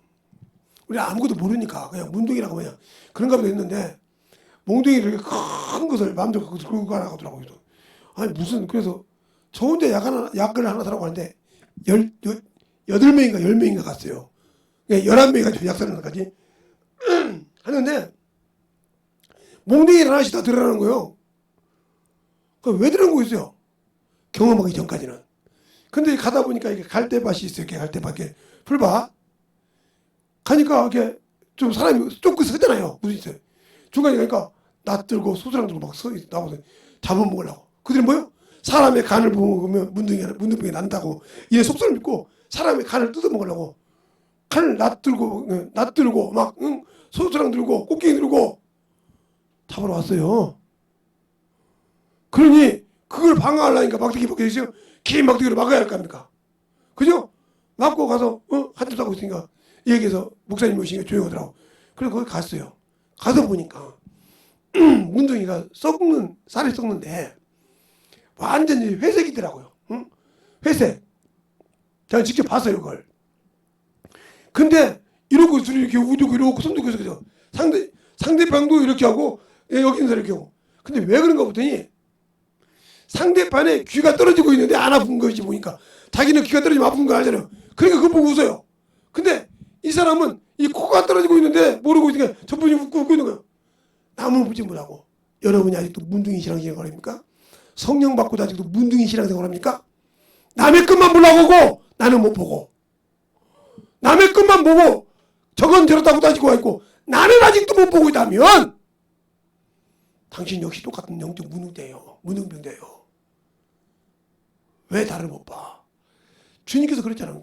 우리 아무것도 모르니까 그냥 문둥이라고 그냥 그런가 보다 했는데 몽둥이를 이렇게 큰 것을 마음대로 들고 가라고 하더라고요. 아니 무슨 그래서 저 혼자 약을 하나 사라고 하는데 8명인가 10명인가 갔어요. 11명이 가지고 약 사는 것까지 하는데 몽둥이를 하나씩 다 들으라는 거예요. 왜 들은 거였어요? 경험하기 전까지는. 근데 가다 보니까 이게 갈대밭이 있어요. 이렇게 갈대밭, 이렇게 풀밭. 가니까 이렇게 좀 사람이 쫓고 서잖아요. 무슨 있어요. 중간에 가니까 낫 들고 소주랑 들고 막 나와서 잡아먹으려고. 그들은 뭐요? 사람의 간을 먹으면 문둥병이 난다고 이래 속설을 믿고 사람의 간을 뜯어먹으려고 칼을 낫 들고 막 소주랑 들고 꽃게기 들고 잡으러 왔어요. 그러니 그걸 방어하려니까 막대기 벗겨지죠. 긴 막대기로 막아야 할 거 아닙니까? 그죠? 막고 가서 한뜻 하고 있으니까 얘기해서 목사님 오시니까 조용하더라고. 그래서 거기 갔어요. 가서 보니까 문둥이가 쌀이 썩는데 완전히 회색이더라고요. 회색. 제가 직접 봤어요 그걸. 근데 이러고 이렇게 우두고 이러고 손 들고 있어요. 상대방도 이렇게 하고 여기 있는 사람 이렇게 하고. 근데 왜 그런가 보더니 상대방의 귀가 떨어지고 있는데 안 아픈 것이 보니까 자기는 귀가 떨어지면 아픈 거 알잖아요. 그러니까 그거 보고 웃어요. 근데 이 사람은 이 코가 떨어지고 있는데 모르고 있으니까 저분이 웃고 있는 거예요. 남은 보지 못하고. 여러분이 아직도 문둥이 신앙생활 합니까? 성령 받고도 아직도 문둥이 신앙생활 합니까? 남의 것만 보려고 나는 못 보고 남의 것만 보고 저건 저렇다고 따지고 있고 나는 아직도 못 보고 있다면 당신 역시 똑같은 영적 문둥병자예요. 왜 나를 못 봐? 주님께서 그랬잖아요.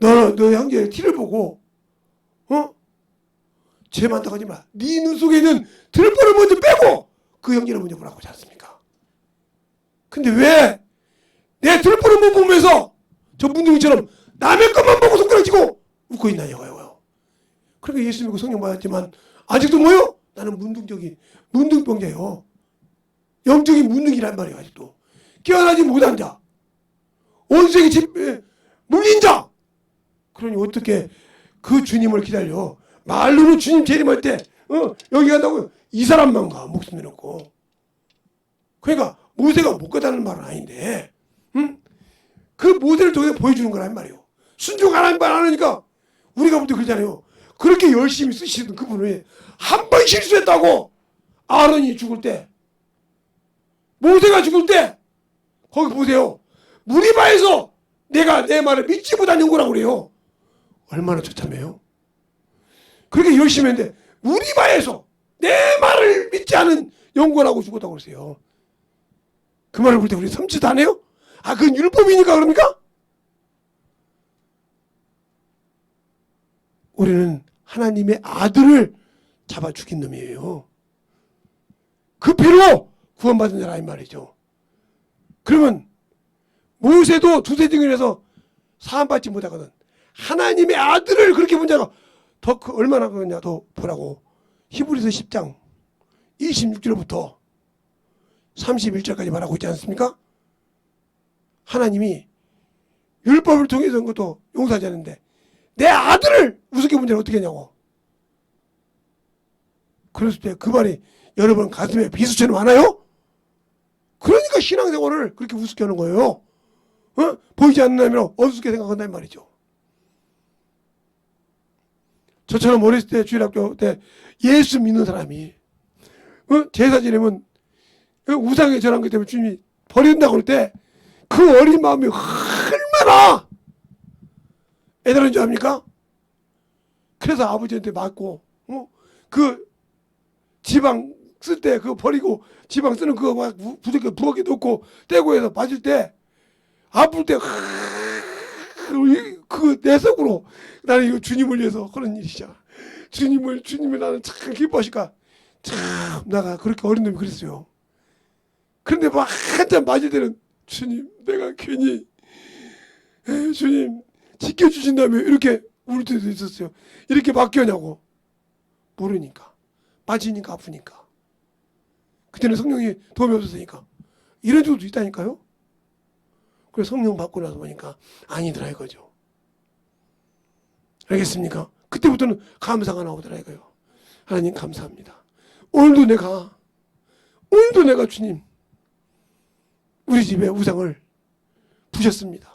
너 형제의 티를 보고 죄 많다고 하지 마. 네 눈 속에 있는 들보를 먼저 빼고 그 형제를 먼저 보라고 하지 않습니까? 근데 왜 내 들보를 못 보면서 저 문둥이처럼 남의 것만 보고 손가락 쥐고 웃고 있나 이거예요. 그러니까 예수 믿고 성령 받았지만 아직도 뭐요? 나는 문둥병자예요. 영적인 문둥이란 말이에요. 아직도 깨어나지 못한 자, 원수에게 물린 자. 그러니 어떻게 그 주님을 기다려? 말로는 주님 재림할 때 여기 간다고 이 사람만 가 목숨 내놓고. 그러니까 모세가 못 가다는 말은 아닌데 그 모델을 통해 보여주는 거란 말이에요. 순종 하나님 말 안 하니까 우리가 볼 때 그러잖아요. 그렇게 열심히 쓰시던 그분을 한 번 실수했다고 아론이 죽을 때 모세가 죽을 때 거기 보세요. 무리바에서 내가 내 말을 믿지 못한 영고라고 그래요. 얼마나 처참해요. 그렇게 열심히 했는데 무리바에서 내 말을 믿지 않은 영고라고 죽었다고 그러세요. 그 말을 볼 때 우리 섬치도 안 해요? 아, 그건 율법이니까 그럽니까? 우리는 하나님의 아들을 잡아 죽인 놈이에요. 그 피로 구원받은 자라 이 말이죠. 그러면 모세도 두세 증인에서 사함받지 못하거든. 하나님의 아들을 그렇게 본 자가 더 얼마나 그러냐 더 보라고. 히브리서 10장 26절부터 31절까지 말하고 있지 않습니까? 하나님이 율법을 통해서 한 것도 용서하지 않는데 내 아들을 우습게 본 자는 어떻게 하냐고. 그랬을 때 그 말이 여러분 가슴에 비수처럼 많아요? 그러니까 신앙생활을 그렇게 우습게 하는 거예요. 보이지 않는 하나님을 어둡게 생각한다는 말이죠. 저처럼 어렸을 때 주일학교 때 예수 믿는 사람이 제사 지내면 우상에 절한 것 때문에 주님이 버린다고 할 때 그 어린 마음이 얼마나 애달은 줄 압니까? 그래서 아버지한테 맞고 그 지방 쓸 때 그거 버리고 지방 쓰는 그거 막 부엌에 넣고 떼고 해서 맞을 때 아플 때 그 내 속으로 나는 이거 주님을 위해서 그런 일이죠. 주님을 나는 참 기뻐하실까. 참 내가 그렇게 어린 놈이 그랬어요. 그런데 막 한참 맞을 때는 주님 내가 괜히 주님 지켜주신다며 이렇게 울 때도 있었어요. 이렇게 맡겨냐고. 모르니까. 맞으니까 아프니까. 그때는 성령이 도움이 없었으니까. 이런 적도 있다니까요. 그래서 성령 받고 나서 보니까 아니더라 이거죠. 알겠습니까? 그때부터는 감사가 나오더라 이거요. 하나님 감사합니다. 오늘도 내가 주님 우리 집에 우상을 부셨습니다.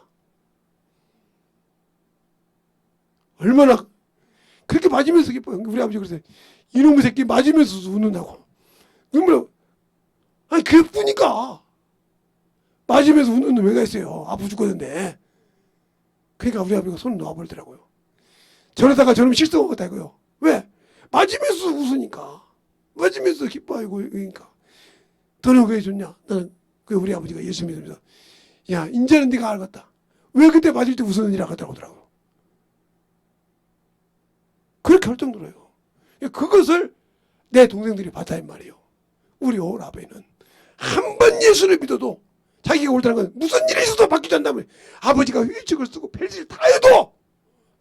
얼마나 그렇게 맞으면서 기뻐요. 우리 아버지 그러세요. 이놈의 새끼 맞으면서 웃는다고. 눈물 아니 그뿐이니까 맞으면서 웃는 놈 왜가 있어요. 아프 죽었는데. 그러니까 우리 아버지가 손을 놓아버리더라고요. 저러다가 저놈 실성하겠다 이거요. 왜? 맞으면서 웃으니까. 맞으면서 기뻐하고 그러니까. 너는 왜 좋냐? 나는 그 우리 아버지가 예수 믿으면서 야 이제는 네가 알겠다. 왜 그때 맞을 때 웃었느니라 하더라고요. 그렇게 할 정도로요. 그것을 내 동생들이 봤다 이 말이에요. 우리 오라버니는 한 번 예수를 믿어도 자기가 옳다는 건 무슨 일이 있어도 바뀌지 않다면 아버지가 휠체어를 쓰고 벨트를 다 해도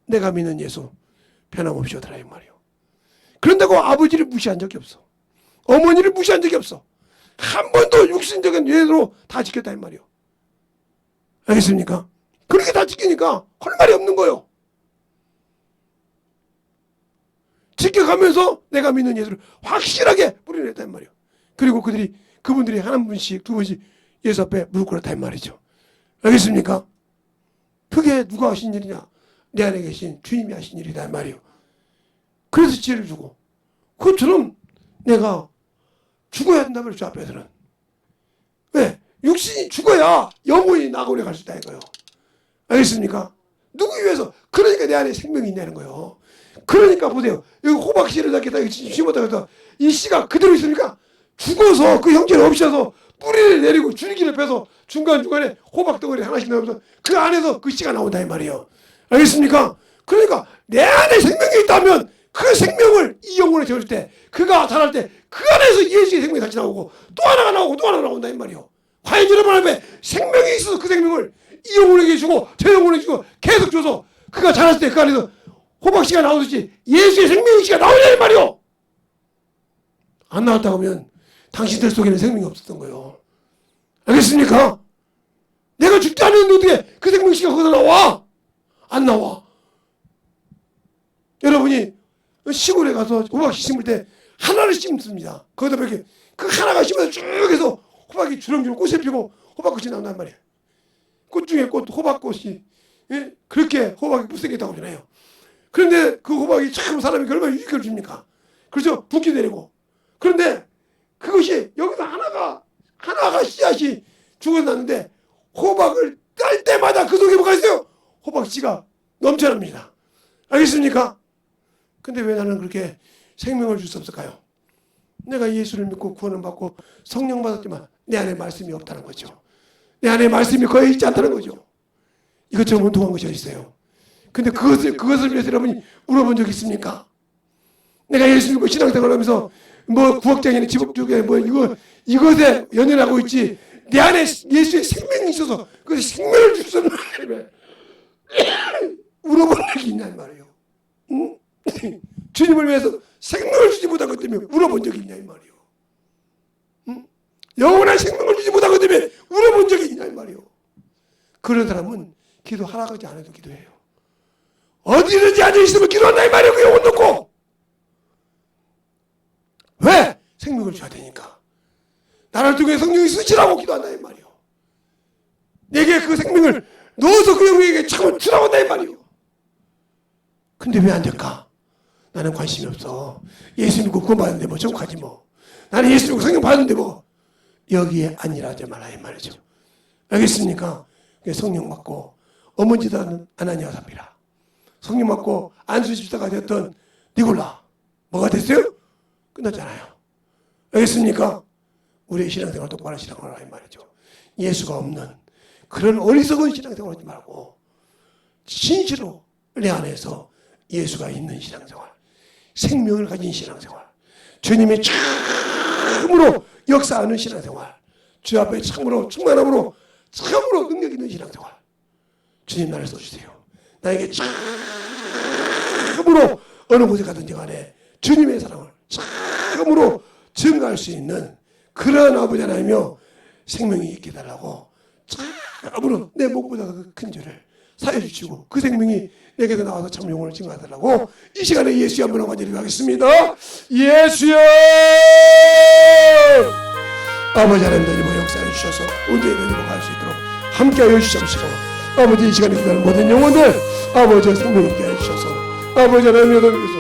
내가 믿는 예수 변함없이 오더라 이 말이에요. 그런다고 아버지를 무시한 적이 없어. 어머니를 무시한 적이 없어. 한 번도 육신적인 예로 다 지켰다 이 말이에요. 알겠습니까? 그렇게 다 지키니까 할 말이 없는 거예요. 지켜가면서 내가 믿는 예수를 확실하게 뿌려냈단 말이에요. 그리고 그분들이 한 분씩 두 분씩 예수 앞에 무릎 꿇었단 말이죠. 알겠습니까? 그게 누가 하신 일이냐? 내 안에 계신 주님이 하신 일이다 말이에요. 그래서 지혜를 주고 그것처럼 내가 죽어야 한다 말이죠. 앞에서는. 왜? 육신이 죽어야 영혼이 낙원에 갈 수 있다 이거예요. 알겠습니까? 누구 위해서? 그러니까 내 안에 생명이 있다는 거예요. 그러니까 보세요. 여기 호박씨를 잡겠다 심었다고 해서 이 씨가 그대로 있으니까 죽어서 그 형제를 없애서 뿌리를 내리고 줄기를 빼서 중간중간에 호박 덩어리 하나씩 넣으면서 그 안에서 그 씨가 나온다 이 말이에요. 알겠습니까? 그러니까 내 안에 생명이 있다면 그 생명을 이 영혼에 재울 때 그가 자랄 때 그 안에서 예수의 생명이 다시 나오고 또 하나가 나오고 또 하나가 나온다 이 말이에요. 과연 여러분 앞에 생명이 있어서 그 생명을 이 영혼에게 주고 저 영혼에게 주고 계속 줘서 그가 자랐을 때 그 안에서 호박씨가 나오듯이 예수의 생명이씨가 나오냐 이 말이요. 안 나왔다고 하면 당신들 속에는 생명이 없었던 거예요. 알겠습니까? 내가 죽지 않았는데 어떻게 그 생명이씨가 거기서 나와? 안 나와. 여러분이 시골에 가서 호박씨 심을 때 하나를 심습니다. 거기다 이렇게 그 하나가 심어서 쭉 해서 호박이 주렁주렁 꽃을 피고 호박꽃이 나온단 말이에요. 꽃 중에 꽃 호박꽃이 예? 그렇게 호박이 못생겼다고 그러잖아요. 그런데 그 호박이 참 사람이 얼마나 유익을 줍니까? 그렇죠? 붓기 내리고. 그런데 그것이 여기서 하나가 씨앗이 죽어났는데 호박을 딸 때마다 그 속에 뭐가 있어요? 호박씨가 넘쳐납니다. 알겠습니까? 근데 왜 나는 그렇게 생명을 줄 수 없을까요? 내가 예수를 믿고 구원을 받고 성령 받았지만 내 안에 말씀이 없다는 거죠. 내 안에 말씀이 거의 있지 않다는 거죠. 이것처럼 운동한 것이 어디 있어요? 근데 그것을 위해서 여러분이 울어본 적 있습니까? 내가 예수 믿고 신앙생활 하면서 뭐 구역장이나 지복주에 뭐 이것에 연연하고 있지 내 안에 예수의 생명이 있어서 그 생명을 줄 수 없는 하나님에 울어본 적이 있냔 말이에요. 응? 주님을 위해서 생명을 주지 못한 것 때문에 울어본 적이 있냐 이 말이에요. 응? 영원한 생명을 주지 못한 것 때문에 울어본 적이 있냐 이 말이에요. 그런 사람은 기도 하락하지 않아도 기도해요. 어디든지 앉아있으면 기도한다 이 말이에요. 그 영혼 놓고. 왜? 생명을 줘야 되니까. 나를 통해 성령이 쓰시라고 기도한다 이 말이에요. 내게 그 생명을 넣어서 그 영혼에게 참 주라고 한다 이 말이에요. 근데 왜 안 될까? 나는 관심이 없어. 예수 믿고 구원 받는데 뭐 좀 가지 뭐. 나는 예수 믿고 성령 받는데 뭐. 여기에 안일하지 말라 이 말이죠. 알겠습니까? 성령 받고 어머니도 아나니아 삽비라. 성령 받고 안수집사가 되었던 니골라. 뭐가 됐어요? 끝났잖아요. 알겠습니까? 우리의 신앙생활 똑바로 신앙하라 이 말이죠. 예수가 없는 그런 어리석은 신앙생활 하지 말고 진실로 내 안에서 예수가 있는 신앙생활, 생명을 가진 신앙생활, 주님의 참으로 역사하는 신앙생활, 주 앞에 참으로 충만함으로 참으로 능력 있는 신앙생활. 주님 나를 써주세요. 나에게 참으로 어느 곳에 가든지 간에 주님의 사랑을 참으로 증가할 수 있는 그러한 아버지 하나님이여 생명이 있게 달라고 참으로 내 목보다 큰 죄를 사해 주시고 그 생명이 내게도 나와서 참 영혼을 증가하달라고 이 시간에 예수의 한번 간절히 하겠습니다. 예수여 아버지 하나님 되리고 역사해 주셔서 온전히 되리고 갈 수 있도록 함께하여 주시옵시고 아버지 이 시간에 기도하는 모든 영혼들 아버지의 생명 있게 해주셔서 아버지 하나님 여러분께서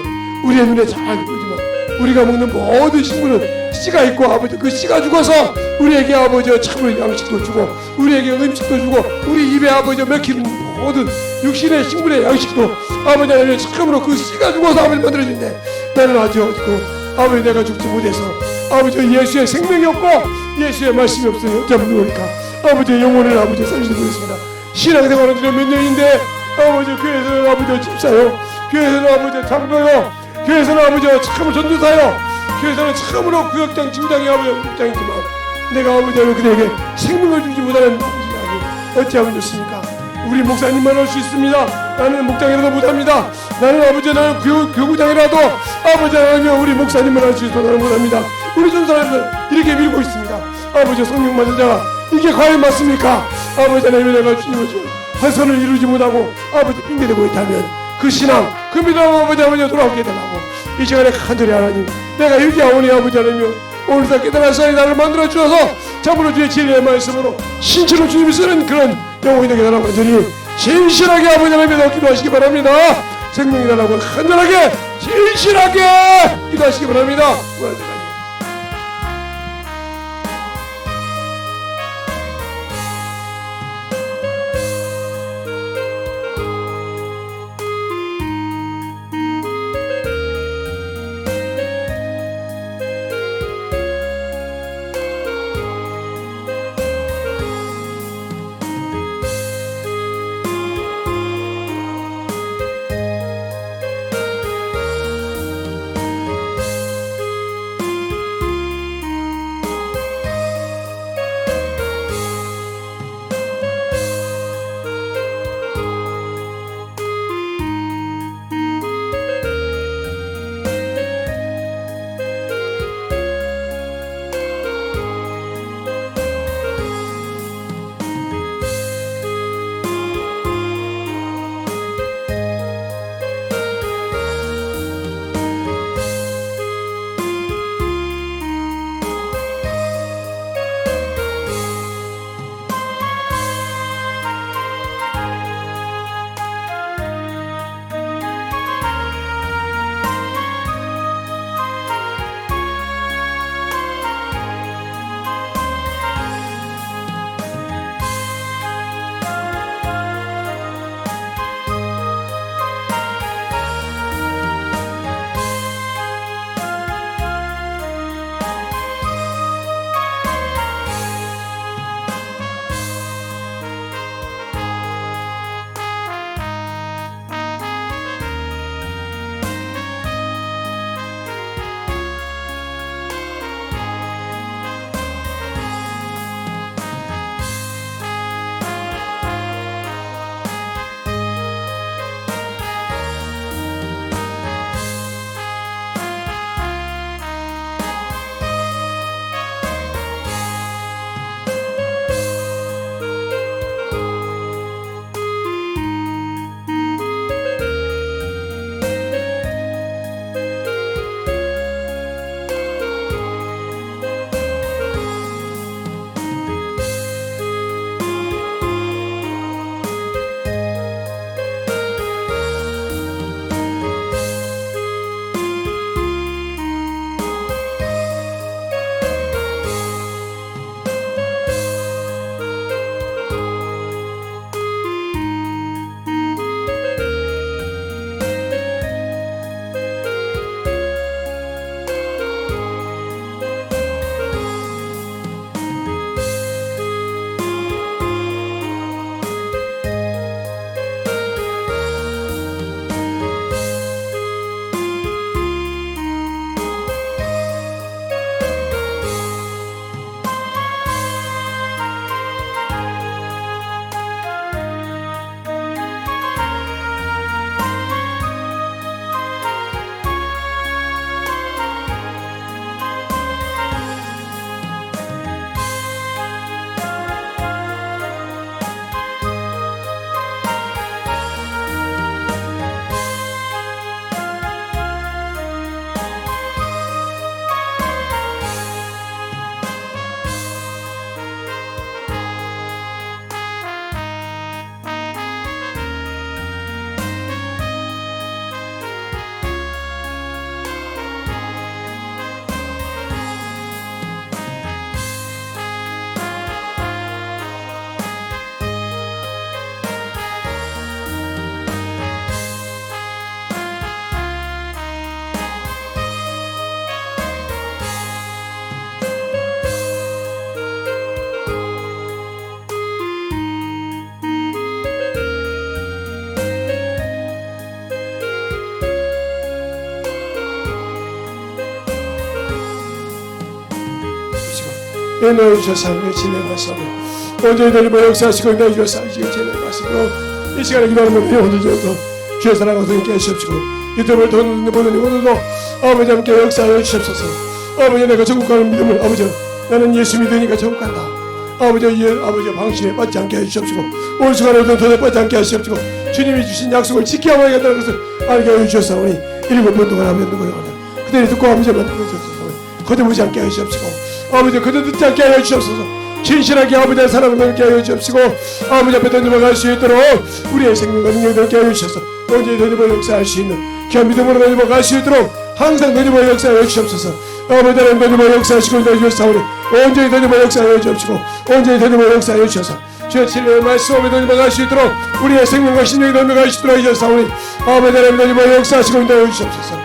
우리의 눈에 잘 보이지만 우리가 먹는 모든 식물은 씨가 있고 아버지 그 씨가 죽어서 우리에게 아버지 참으로 양식도 주고 우리에게 음식도 주고 우리 입에 아버지 먹히는 모든 육신의 식물의 양식도 아버지 하나님 참으로 그 씨가 죽어서 아버지 만들어진대. 나는 아직도 아버지 내가 죽지 못해서 아버지 예수의 생명이 없고 예수의 말씀이 없으니 어쩌면 누구니까 아버지의 영혼을 아버지 살리시고 있습니다. 신앙생활은 지금 몇 년인데 아버지 교회에서는 아버지 집사요, 교회에서는 아버지 장로요, 교회에서는 아버지 참으로 전도사요, 교회에서는 참으로 구역장 지구장이 아버지 국장이지만 내가 아버지 그들에게 생명을 주지 못하는 아버지 어찌하면 좋습니까? 우리 목사님만 할 수 있습니다. 나는 목장이라도 못합니다. 나는 아버지 나는 교구장이라도 아버지 하나님 우리 목사님만 할 수 있어 나는 못합니다. 우리 전사람들 이렇게 밀고 있습니다. 아버지 성령 받은 자가 이게 과연 맞습니까? 아버지 하나님 내가 주님을 한 선을 이루지 못하고 아버지 핑계대고 있다면 그 신앙 그 믿음 아버지 돌아오게 해달라고 이 시간에 간절히 하나님 내가 일기하오니 아버지 하나님 오늘도 깨달아서 나를 만들어 주셔서 참으로 주의 진리의 말씀으로 신체로 주님이 쓰는 그런 영혼이 되게 달라고 간절히 진실하게 아버지 하나님 기도하시기 바랍니다. 생명이 달라고 간절하게 진실하게 기도하시기 바랍니다. 인도해 주셔서 진리의 말씀을 온전히 되리고 역사하시고 인도해 주셔서 진리의 말씀으로 이 시간에 기도하는 분들이 오늘도 주의 사랑과 함께 하시옵시고 유튜브를 통해 보는 오늘도 아버지 함께 역사하여 주시옵소서. 아버지 내가 천국 가는 믿음을 아버지 나는 예수 믿으니까 천국 간다. 아버지 방심에 빠지지 않게 해주시옵시고 올 시간에도 도전에 빠지지 않게 하시옵시고 주님이 주신 약속을 지켜야 하겠다는 것을 알게 해주셨사오니 7번 동안 하면 되는 거다. 그들이 듣고 아버지만 듣고 거듭하지 않게 하시옵시고 아버지 거듭 듣지 않게 하여 주시옵소서. 진실하게 아버지의 사랑을 넘게 하여 주옵시고 아버지 앞에 던져갈 수 있도록 우리의 생명과 능력을 넘게 하여 주셔서 언제든지 던져볼 역사할 수 있는 귀한 믿음으로 던져갈 수 있도록 항상 던져볼 역사하여 주시옵소서. 아버지 하나님 던져볼 역사하시고 던져주셨사오니 언제든지 던져볼 역사하여 주옵시고 언제든지 던져볼 역사하여 주셔서 주의 진리의 말씀 앞에 던져갈 수 있도록 우리의 생명과 신령이 던져갈 수 있도록 해주셨사오니 아버지 하나님 던져볼 역사하시고 던져주시옵소서.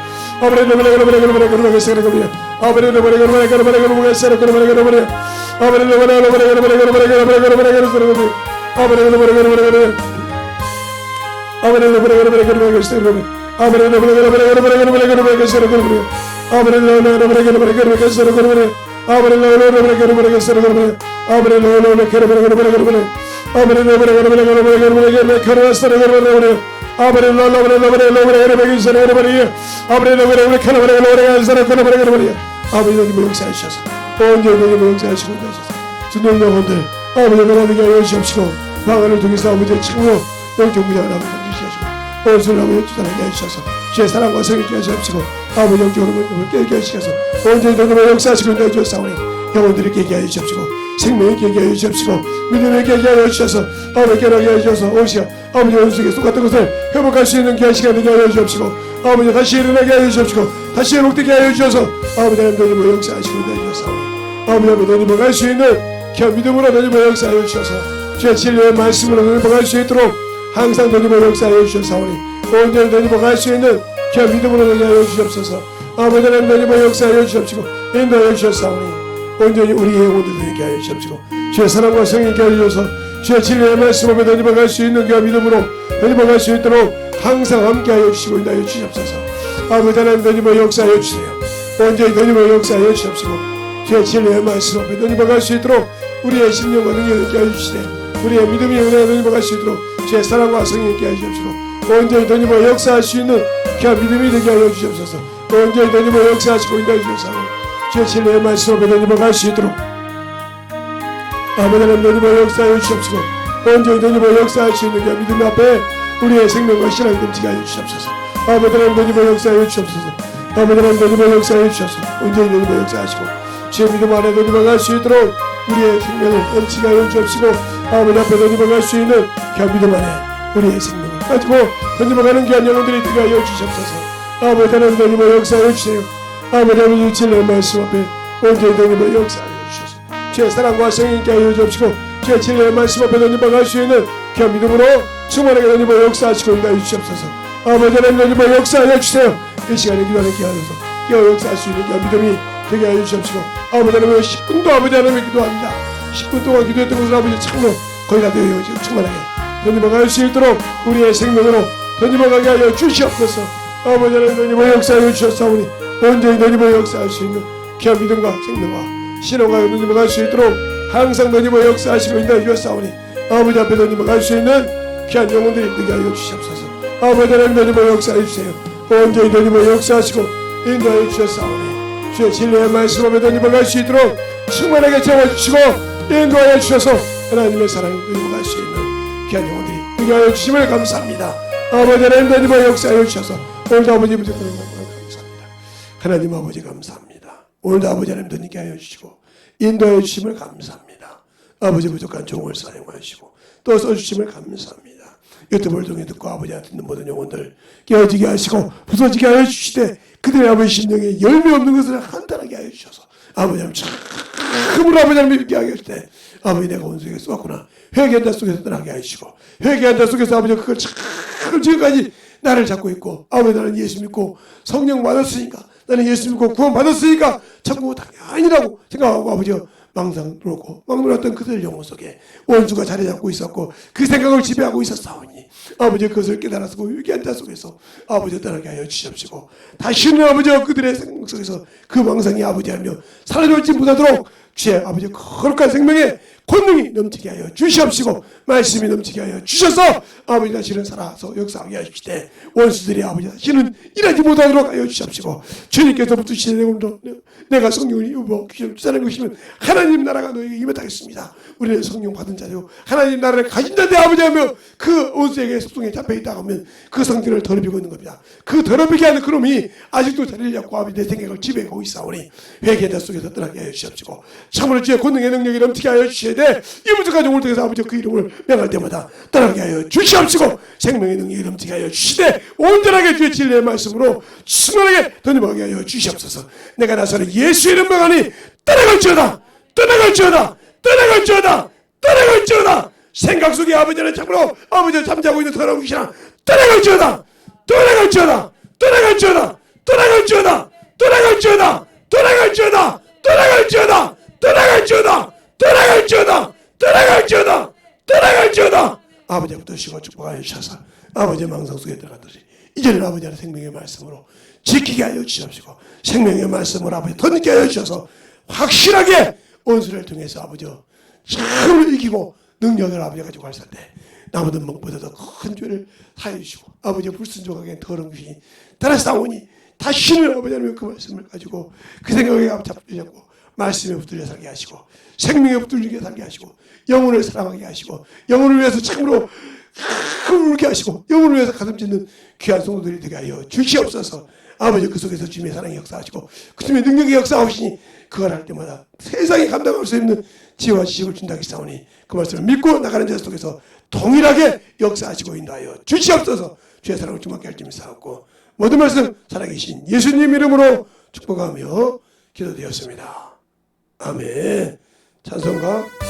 아버지 하나님 역사하셔서 언제든지 역사하시고 계셔서 주님 영혼들 아버지 하나님께 하여 주시옵시고 방언을 통해서 아버지의 친구로 영적 무장을 아버지 주시옵시고 온수를 아버지 주장하게 해주셔서 주의 사랑과 성의케 하시옵시고 아버지 영적으로 문을 깨게 하시셔서 언제든지 역사하시고 내주셨사오니 영혼들이 깨게 하여 주시옵시고 생명이 깨게 하여 주시옵시고 믿음이 깨게 하여 주셔서 아버지 깨닫게 하여 주셔서 오시어 아버지 원수에게 똑같은 것을 회복할 수 있는 귀한 시간 되게 하여 주옵시고 아버지 다시 일어나게 하여 주옵시고 다시 회복되게 하여 주셔서 아버지 하나님 역사하시고 내주셨사오니 아버지 앞에 넘어갈 수 있는 귀한 믿음으로 역사하여 주셔서 주의 진리의 말씀으로 넘어갈 수 있도록 항상 역사하여 주셨사오니 온전히 넘어갈 수 있는 귀한 믿음으로 하여 주시옵소서. 아버지 하나님 역사하여 주시옵시고 인도하여 주셨사오니 온전히 우리의 영혼들 되게 하여 주시옵시고 주의 사랑과 성령께 하여 주셔서 주의 진리의 말씀 앞에 넘어갈 수 있는 귀한 믿음으로 넘어갈 수 있도록 항상 함께 하여 주시고 인도하여 주시옵소서. 아버지 하나님 역사하여 주세요. 온전히 역사하여 주시옵시고 주의 진리의 말씀 앞에 넘어갈 수 있도록 우리의 심령과 능력을 있게 하여 주시되 우리의 믿음이 은혜를 넘어갈 수 있도록 주의 사랑과 성령 있게 하여 주시옵시고 온전히 역사할 수 있는 귀한 믿음이 되게 하여 주시옵소서. 온전히 역사하시고 인도해 주셔서 주의 진리의 말씀 앞에 넘어갈 수 있도록 아버지 하나님 역사하여 주시옵시고 온전히 역사할 수 있는 귀한 믿음 앞에 우리의 생명과 신앙이 넘치게 하여 주시옵소서. 아버지 하나님 역사하여 주시옵소서. 아버지 하나님 역사하여 주셔서 온전히 역사하시고 주의 믿음 안에 넘어갈 수 있도록 우리의 생명을 넘치게 하여 주옵시고 아버지 앞에 넘어갈 수 있는 귀한 믿음 안에 우리의 생명을 가지고 넘어가는 귀한 영혼들이 되게 하여 주시옵소서. 아버지 하나님 역사하여 주세요. 아버지 하나님 진리의 말씀 앞에 온전히 역사하여 주셔서 주의 사랑과 성령께 하여 주옵시고 주의 진리의 말씀 앞에 넘어갈 수 있는 귀한 믿음으로 충만하게 역사하시고 인도하여 주시옵소서. 아버지 하나님 역사하여 주세요. 이 시간에 기도하는 기하여서 깨어 역사할 수 있는 귀한 믿음이 되게 하여 주시옵시고 아버지 하나님 10분도 아버지 하나님 기도합니다. 10분 동안 기도했던 것을 아버지 참으로 거의 다 되어 충만하게 던져먹을 수 있도록 우리의 생명으로 던져먹게 하여 주시옵소서. 아버지 하나님 역사하여 주셨사오니 온전히 역사할 수 있는 귀한 믿음과 생명과 신앙과 던져먹을 수 있도록 항상 역사하시고 인도해 주셨사오니 아버지 앞에 던져먹을 수 있는 귀한 영혼들이 되게 하여 주시옵소서. 아버지 하나님 역사해 주세요. 온전히 역사하시고 인도해 주셨사오니 주의 진리의 말씀 앞에 넘어갈 수 있도록 충만하게 채워주시고 인도하여 주셔서 하나님의 사랑이 넘어갈 수 있는 귀한 영혼들이 되게 하여 주심을 감사합니다. 아버지 하나님 역사하여 주셔서 오늘도 아버지 무조건 감사합니다. 하나님 아버지 감사합니다. 오늘도 아버지 하나님 되게 하여 주시고 인도하여 주심을 감사합니다. 아버지 부족한 종을 사용하시고 또 써주심을 감사합니다. 유튜브를 통해 듣고 아버지 앞에 있는 모든 영혼들 깨어지게 하시고 부서지게 하여 주시되 그들의 아버지 심령에 열매 없는 것을 한탄하게 하여 주셔서 아버지 하나님 참으로 아버지 하나님 믿게 하게 할 때 아버지 내가 온수에게 쏘았구나 회개한 자 속에서 떠나게 하시고 회개한 자 속에서 아버지 그걸 참 지금까지 나를 잡고 있고 아버지 나는 예수 믿고 성령 받았으니까 나는 예수 믿고 구원 받았으니까 천국 당연히라고 생각하고 아버지 망상 들었고 막 놀았던 그들 영혼 속에 원수가 자리 잡고 있었고 그 생각을 지배하고 있었사오니 아버지 그것을 깨달아서 위기한 자 속에서 아버지 떠나게 하여 주시옵시고 다시는 아버지 그들의 생각 속에서 그 망상이 아버지 하며 사라지지 못하도록 주의 아버지 거룩한 생명에 권능이 넘치게 하여 주시옵시고 말씀이 넘치게 하여 주셔서 아버지 다시는 살아서 역사하게 하시되 원수들이 아버지 다시는 일하지 못하도록 하여 주시옵시고 주님께서 붙으시는 오늘도 내가 성령을 입어 귀신을 쫓아내는 것이면 하나님 나라가 너에게 임했다겠습니다. 우리는 성령 받은 자요 하나님 나라를 가진 자인데 아버지 하며 그 원수에게 속성에 잡혀있다 하면 그 성경을 더럽히고 있는 겁니다. 그 더럽히게 하는 그놈이 아직도 자리를 잡고 아버지 내 생각을 지배하고 있사오니 회개자 속에서 떠나게 하여 주시옵시고 참으로 주의 권능의 능력이 넘치게 하여 주셔야 돼. 이부터 가정을 통해서 아버지 그 이름을 명할 때마다 떠나게 하여 주시옵시고 생명의 능력이 넘치게 하여 주시되 온전하게 주의 진리의 말씀으로 충만하게 던져가게 하여 주시옵소서. 내가 나서는 예수의 이름 명하니 떠나갈지어다 떠나갈지어다 떠나갈지어다 떠나갈지어다. 생각 속에 아버지는 참으로 아버지가 잠자고 있는 더러운 귀신아 떠나갈지어다 떠나갈지어다 떠나갈지어다 떠나갈지어다 떠나갈지어다 떠나갈지어다 떠나갈지어다 떠나갈지어다 떠나갈지어다 떠나갈지어다 떠나갈지어다. 아버지부터 시고 축복하여 주셔서 아버지의 망상 속에 들어가듯이 이제는 아버지의 생명의 말씀으로 지키게 하여 주시옵시고 생명의 말씀을 아버지 던지게 하여 주셔서 확실하게 원수를 통해서 아버지 참으로 이기고 능력을 아버지 가지고 갈 때 나보다 먹보다도 큰 죄를 사해 주시고 아버지의 불순종하게 더러운 귀신이 따라 싸우니 다시는 아버지 하나님 그 말씀을 가지고 그 생각에 잡고 말씀에 붙들려 살게 하시고 생명에 붙들리게 살게 하시고 영혼을 사랑하게 하시고 영혼을 위해서 참으로 울게 하시고 영혼을 위해서 가슴 찢는 귀한 성도들이 되게 하여 주시옵소서. 아버지 그 속에서 주님의 사랑이 역사하시고 그 주님의 능력이 역사하시니 그걸 할 때마다 세상이 감당할 수 있는 지혜와 지식을 준다고 싸우니 그 말씀을 믿고 나가는 자 속에서 동일하게 역사하시고 인도하여 주시옵소서. 주의 사랑을 충만케 할 줄을 사옵고 모든 말씀 살아계신 예수님 이름으로 축복하며 기도되었습니다. 아멘. 찬송가